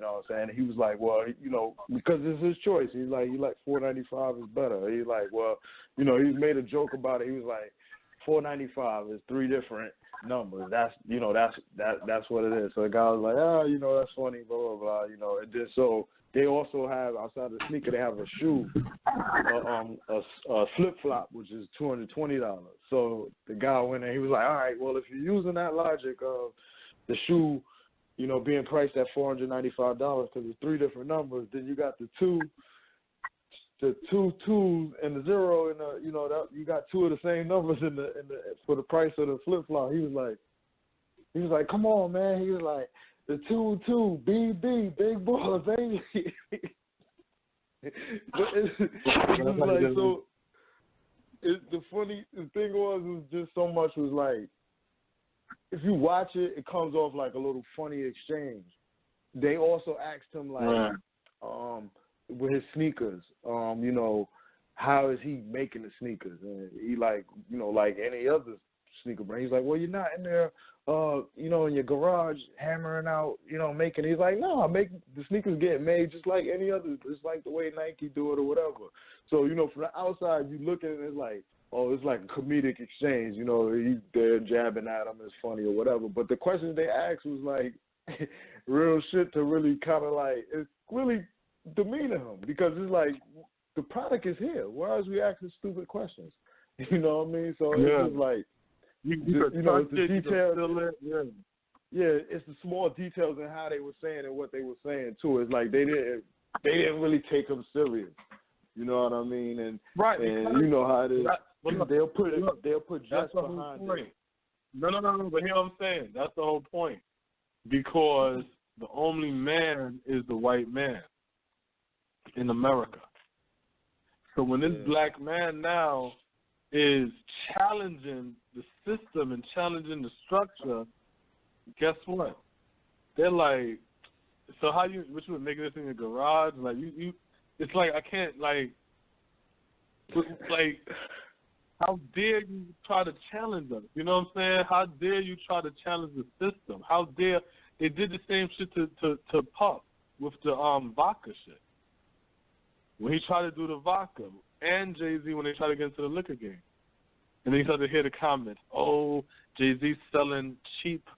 know what I'm saying? And he was like, well, you know, because it's his choice. He's like, $495 is better. He's like, well, you know, he made a joke about it. He was like, $495 is three different numbers. That's, you know, that's what it is. So the guy was like, you know, that's funny, blah blah blah. You know, and then so. They also have, outside the sneaker, they have a shoe, a flip-flop, which is $220. So the guy went in, he was like, all right, well, if you're using that logic of the shoe, you know, being priced at $495 because it's three different numbers, then you got the two twos and the zero, and you know, that you got two of the same numbers in the for the price of the flip-flop. He was like, come on, man. He was like, the 2 BB, big balls, baby. The thing was just so much was like, if you watch it, it comes off like a little funny exchange. They also asked him like, with his sneakers, you know, how is he making the sneakers? And he like, you know, like any other sneaker brand. He's like, well, you're not in there, you know, in your garage hammering out, you know, making. He's like, no, the sneakers get made just like any other, just like the way Nike do it or whatever. So, you know, from the outside, you look at it, it's like, oh, it's like a comedic exchange. You know, they're jabbing at him, it's funny or whatever. But the questions they asked was like real shit to really kind of like, it's really demeaning him because it's like the product is here. Why is we asking stupid questions? You know what I mean? So it's just like, you know, it's the details. Yeah, it's the small details in how they were saying and what they were saying too. It's like they didn't really take them serious. You know what I mean? And right, and you know how it is. They'll put just behind it. No. But hear what I'm saying. That's the whole point. Because the only man is the white man in America. So when this black man now is challenging the system and challenging the structure, guess what? They're like, so how you making this in your garage? Like you it's like I can't like how dare you try to challenge us? You know what I'm saying? How dare you try to challenge the system? How dare they did the same shit to Puff with the vodka shit. When he tried to do the vodka, and Jay-Z when they tried to get into the liquor game. And then you started to hear the comments, oh, Jay-Z's selling cheap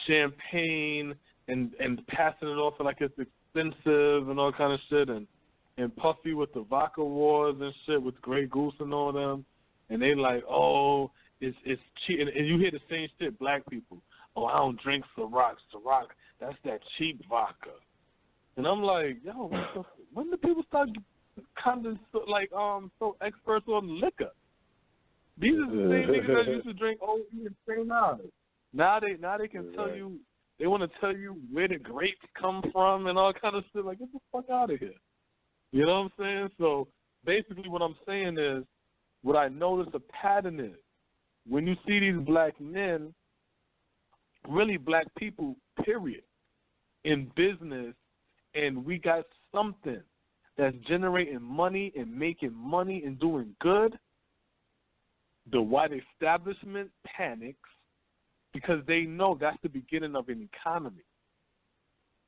champagne and passing it off like it's expensive and all kind of shit. And and Puffy with the vodka wars and shit with Grey Goose and all them, and they like, oh, it's cheap, and you hear the same shit, black people. Oh, I don't drink Ciroc. Ciroc, that's that cheap vodka. And I'm like, yo, when do people start kind of so experts on liquor? These are the same niggas that used to drink OE and St. Ives. Now they can tell you, they want to tell you where the grapes come from and all kind of shit. Like, get the fuck out of here. You know what I'm saying? So basically what I'm saying is, what I notice a pattern is, when you see these black men, really black people, period, in business, and we got something that's generating money and making money and doing good, the white establishment panics because they know that's the beginning of an economy.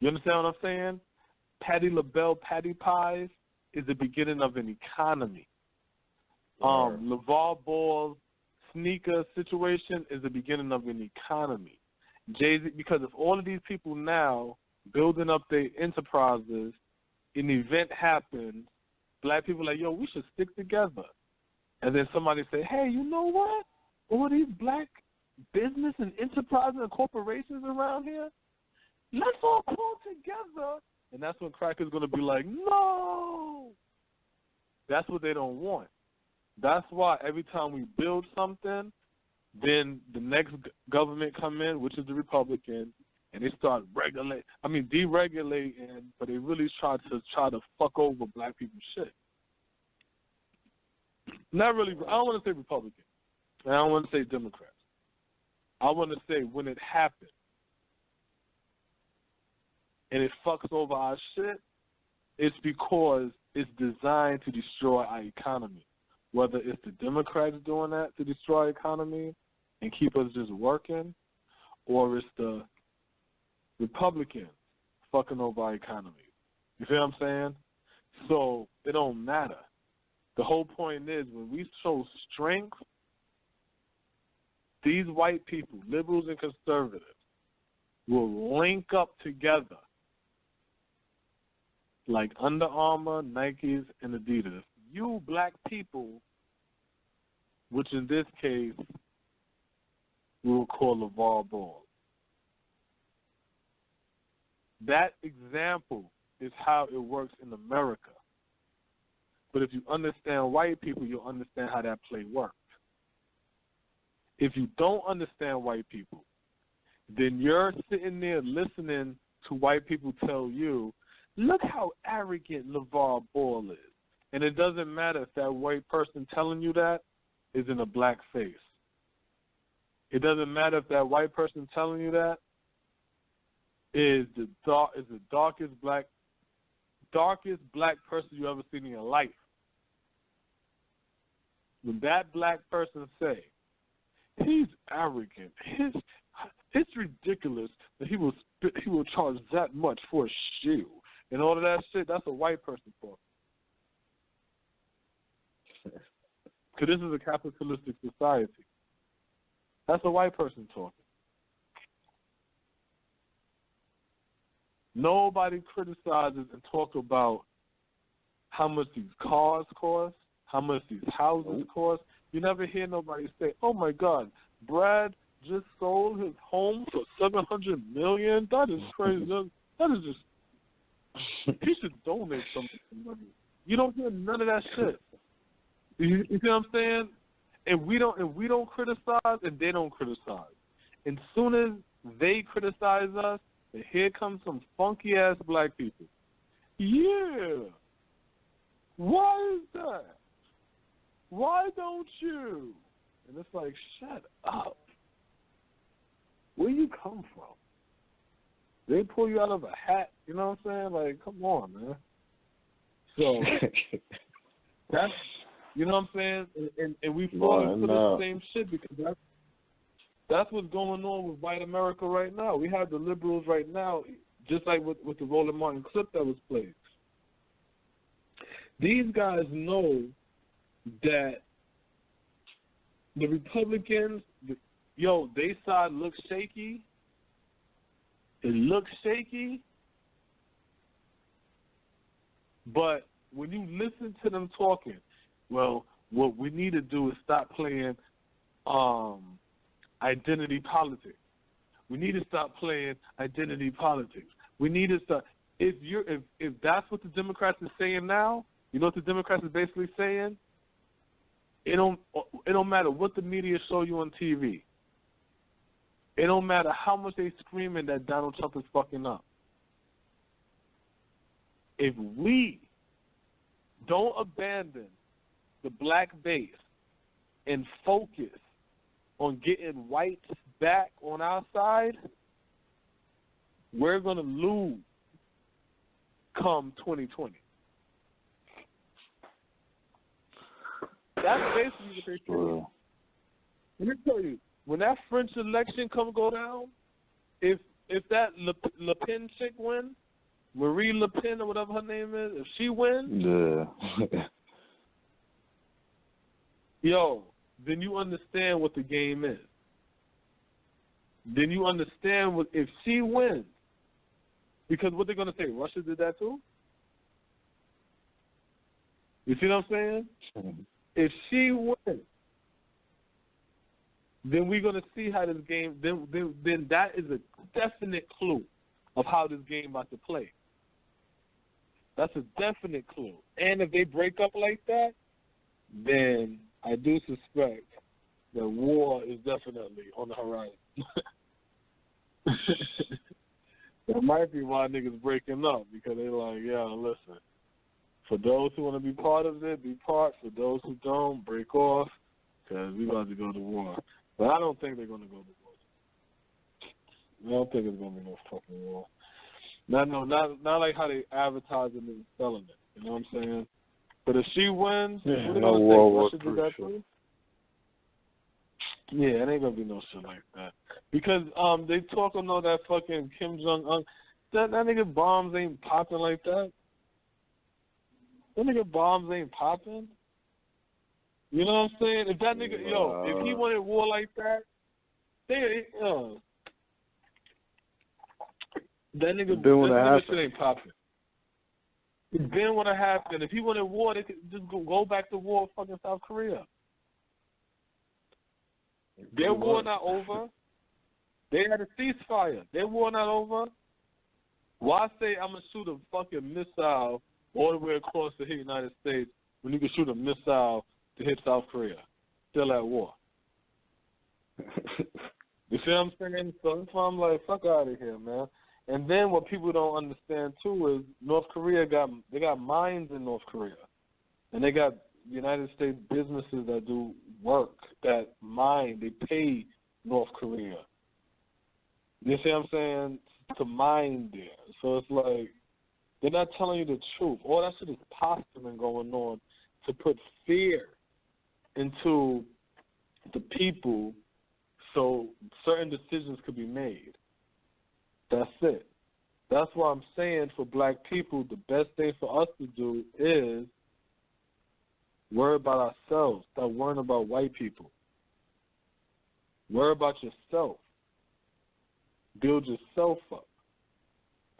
You understand what I'm saying? Patti LaBelle, Patty Pies is the beginning of an economy. LaVar Ball's sneaker situation is the beginning of an economy. Jay-Z, because if all of these people now building up their enterprises, an event happens, black people are like, yo, we should stick together. And then somebody say, hey, you know what? All these black business and enterprises and corporations around here, let's all pull together. And that's when crackers going to be like, no. That's what they don't want. That's why every time we build something, then the next government come in, which is the Republican, and they start deregulating, but they really try to fuck over black people's shit. Not really. I don't want to say Republican, and I don't want to say Democrats. I want to say when it happens, and it fucks over our shit, it's because it's designed to destroy our economy. Whether it's the Democrats doing that to destroy our economy and keep us just working, or it's the Republicans fucking over our economy. You feel what I'm saying? So it don't matter. The whole point is when we show strength, these white people, liberals and conservatives, will link up together like Under Armour, Nikes, and Adidas. You black people, which in this case we will call LaVar Ball. That example is how it works in America. But if you understand white people, you'll understand how that play works. If you don't understand white people, then you're sitting there listening to white people tell you, look how arrogant LaVar Ball is. And it doesn't matter if that white person telling you that is in a black face. It doesn't matter if that white person telling you that is the darkest black person you ever seen in your life. When that black person say, he's arrogant, it's ridiculous that he will charge that much for a shoe and all of that shit, that's a white person talking. Because this is a capitalistic society. That's a white person talking. Nobody criticizes and talk about how much these cars cost, how much these houses cost. You never hear nobody say, oh, my God, Brad just sold his home for $700 million. That is crazy. That is just, he should donate some money. You don't hear none of that shit. You see what I'm saying? And we don't criticize, and they don't criticize. And soon as they criticize us, here comes some funky ass black people. Yeah. Why is that? Why don't you? And it's like, shut up. Where you come from? They pull you out of a hat. You know what I'm saying? Like, come on, man. So that's, you know what I'm saying? And we fall into the same shit because that's what's going on with white America right now. We have the liberals right now, just like with the Roland Martin clip that was played. These guys know that the Republicans, their side looks shaky. It looks shaky, but when you listen to them talking, well, what we need to do is stop playing identity politics. We need to stop playing identity politics. We need to stop. If that's what the Democrats are saying now, you know what the Democrats are basically saying? It don't matter what the media show you on TV. It don't matter how much they screaming that Donald Trump is fucking up. If we don't abandon the black base and focus on getting whites back on our side, we're going to lose come 2020. That's basically what they're saying. Let me tell you, when that French election go down, if that Le Pen chick wins, Marie Le Pen or whatever her name is, if she wins, then you understand what the game is. Then you understand what if she wins, because what they're gonna say, Russia did that too. You see what I'm saying? If she wins, then we're gonna see how this game. Then that is a definite clue of how this game about to play. That's a definite clue. And if they break up like that, then I do suspect that war is definitely on the horizon. That might be why niggas breaking up, because they're like, yeah, listen, for those who want to be part of it, be part. For those who don't, break off, because we about to go to war. But I don't think they're going to go to war. I don't think it's going to be no fucking war. Not like how they advertising it and selling it. You know what I'm saying? But if she wins, no war. Russia did that too? Yeah, it ain't gonna be no shit like that. Because they talking all that fucking Kim Jong-un. That nigga bombs ain't popping like that. That nigga bombs ain't popping. You know what I'm saying? If that nigga, if he wanted war like that, that nigga shit ain't popping. It been would have happened. If he wanted war, they could just go back to war with fucking South Korea. Their war not over. They had a ceasefire. Their war not over. Why say I'm going to shoot a fucking missile all the way across the United States when you can shoot a missile to hit South Korea? Still at war. You see what I'm saying? So that's why I'm like, fuck out of here, man. And then what people don't understand too is North Korea got mines in North Korea, and they got United States businesses that do work that mine. They pay North Korea. You see what I'm saying? To mine there. So it's like they're not telling you the truth. All that shit is posturing going on to put fear into the people so certain decisions could be made. That's it. That's why I'm saying for black people, the best thing for us to do is worry about ourselves. Stop worrying about white people. Worry about yourself. Build yourself up.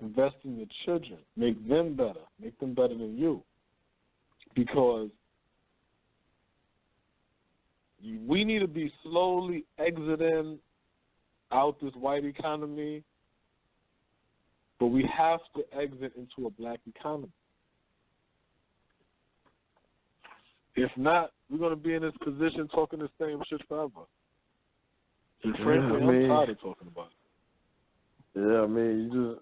Invest in your children. Make them better. Make them better than you. Because we need to be slowly exiting out this white economy, but we have to exit into a black economy. If not, we're going to be in this position talking the same shit forever. And frankly, I'm tired of talking about it. Yeah, I mean,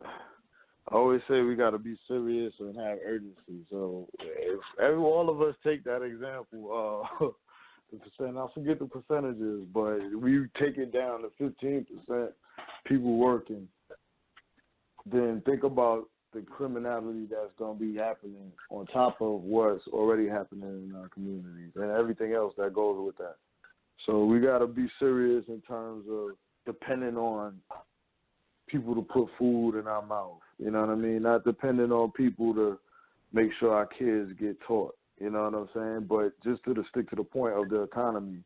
I always say we got to be serious and have urgency. So if all of us take that example, the percent, I forget the percentages, but we take it down to 15% people working, then think about the criminality that's going to be happening on top of what's already happening in our communities and everything else that goes with that. So we got to be serious in terms of depending on people to put food in our mouth. You know what I mean? Not depending on people to make sure our kids get taught. You know what I'm saying? But just to stick to the point of the economy,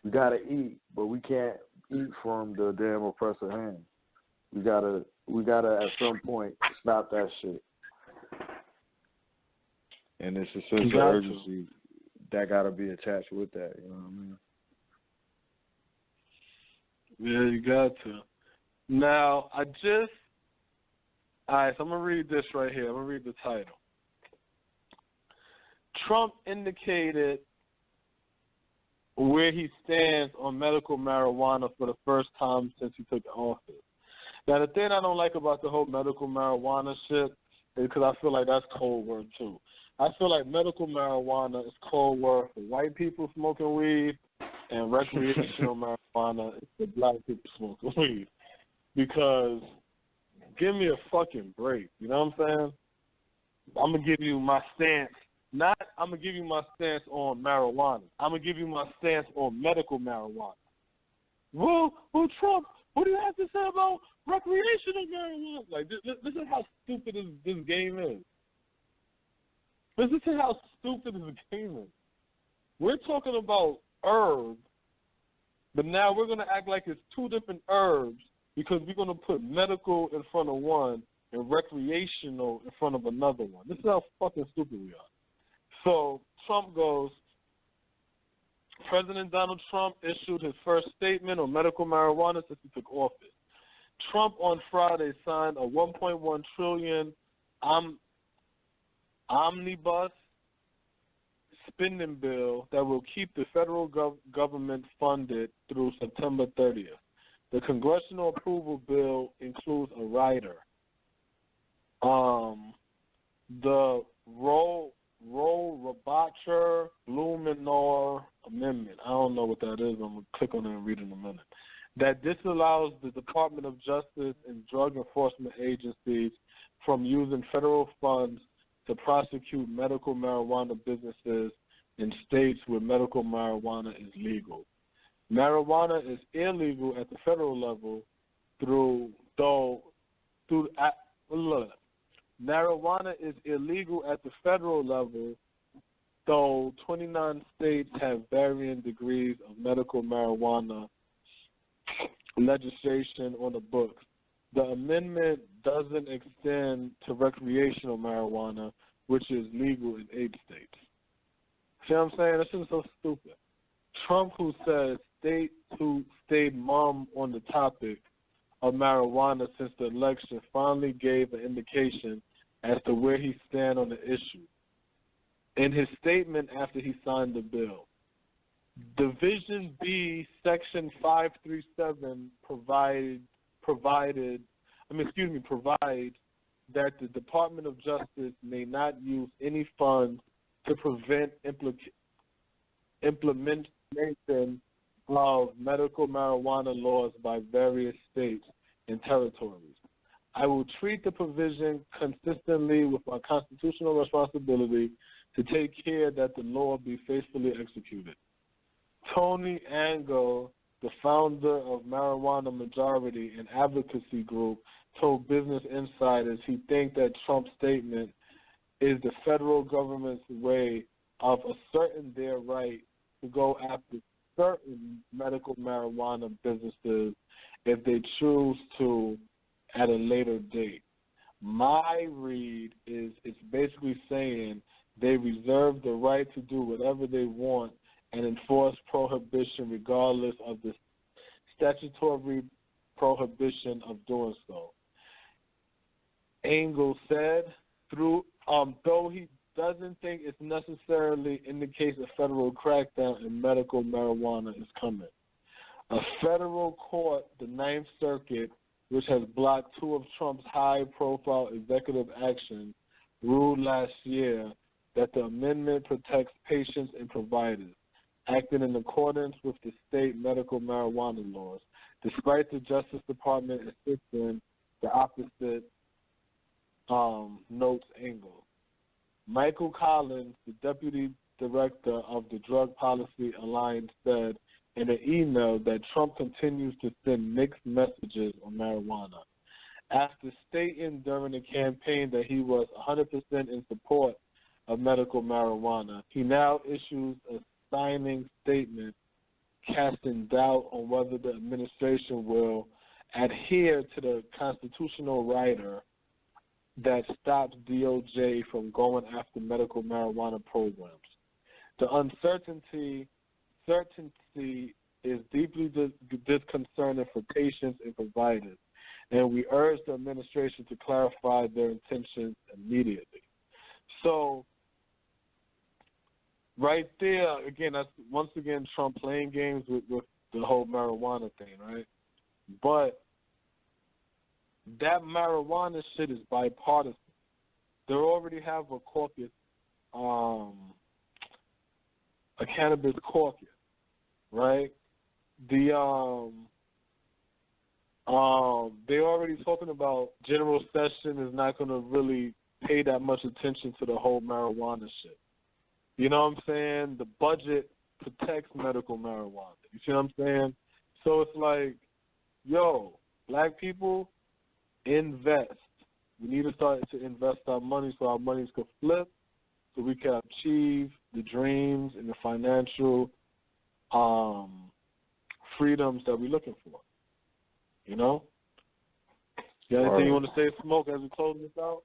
we got to eat, but we can't eat from the damn oppressor hand. We gotta at some point stop that shit. and it's a sense of urgency that got to be attached with that. You know what I mean? Yeah, you got to. Now, all right, so I'm going to read this right here. I'm going to read the title. Trump indicated where he stands on medical marijuana for the first time since he took office. Now, the thing I don't like about the whole medical marijuana shit is because I feel like that's code word, too. I feel like medical marijuana is code word for white people smoking weed, and recreational marijuana is for black people smoking weed. Because give me a fucking break. You know what I'm saying? I'm going to give you my stance. Not I'm going to give you my stance on marijuana. I'm going to give you my stance on medical marijuana. Well, Trump, what do you have to say about recreational marijuana? Like, this is how stupid this game is. Listen to how stupid this game is. We're talking about herbs, but now we're going to act like it's two different herbs because we're going to put medical in front of one and recreational in front of another one. This is how fucking stupid we are. So Trump goes, President Donald Trump issued his first statement on medical marijuana since he took office. Trump on Friday signed a $1.1 trillion omnibus spending bill that will keep the federal government funded through September 30th. The congressional approval bill includes a rider. The Rohrabacher Blumenauer Amendment. I don't know what that is. I'm going to click on it and read it in a minute. That disallows the Department of Justice and drug enforcement agencies from using federal funds to prosecute medical marijuana businesses in states where medical marijuana is legal. Marijuana is illegal at the federal level marijuana is illegal at the federal level, though 29 states have varying degrees of medical marijuana legislation on the books. The amendment doesn't extend to recreational marijuana, which is legal in 8 states. See what I'm saying? This is so stupid. Trump, who says stayed mum on the topic of marijuana since the election, finally gave an indication as to where he stands on the issue. In his statement after he signed the bill, Division B, Section 537 provides that the Department of Justice may not use any funds to prevent implementation of medical marijuana laws by various states and territories. I will treat the provision consistently with my constitutional responsibility to take care that the law be faithfully executed. Tony Angle, the founder of Marijuana Majority, an advocacy group, told Business Insiders he thinks that Trump's statement is the federal government's way of asserting their right to go after certain medical marijuana businesses if they choose to at a later date. My read is it's basically saying they reserve the right to do whatever they want and enforce prohibition regardless of the statutory prohibition of doing so. Engel said, though he doesn't think it's necessarily indicates a federal crackdown in medical marijuana is coming. A federal court, the Ninth Circuit, which has blocked 2 of Trump's high-profile executive actions, ruled last year that the amendment protects patients and providers, acting in accordance with the state medical marijuana laws, despite the Justice Department insisting the opposite, notes Engel. Michael Collins, the deputy director of the Drug Policy Alliance, said in an email that Trump continues to send mixed messages on marijuana. After stating during the campaign that he was 100% in support of medical marijuana, he now issues a signing statement casting doubt on whether the administration will adhere to the constitutional rider that stops DOJ from going after medical marijuana programs. The certainty is deeply disconcerting for patients and providers, and we urge the administration to clarify their intentions immediately. So, right there, again, that's once again Trump playing games with the whole marijuana thing, right? But that marijuana shit is bipartisan. They already have a caucus, a cannabis caucus, right? They're already talking about General Session is not going to really pay that much attention to the whole marijuana shit. You know what I'm saying? The budget protects medical marijuana. You see what I'm saying? So it's like, yo, black people, invest. We need to start to invest our money so our monies could flip, so we can achieve the dreams and the financial freedoms that we're looking for. You know? You got anything you want to say, Smoke, as we close this out?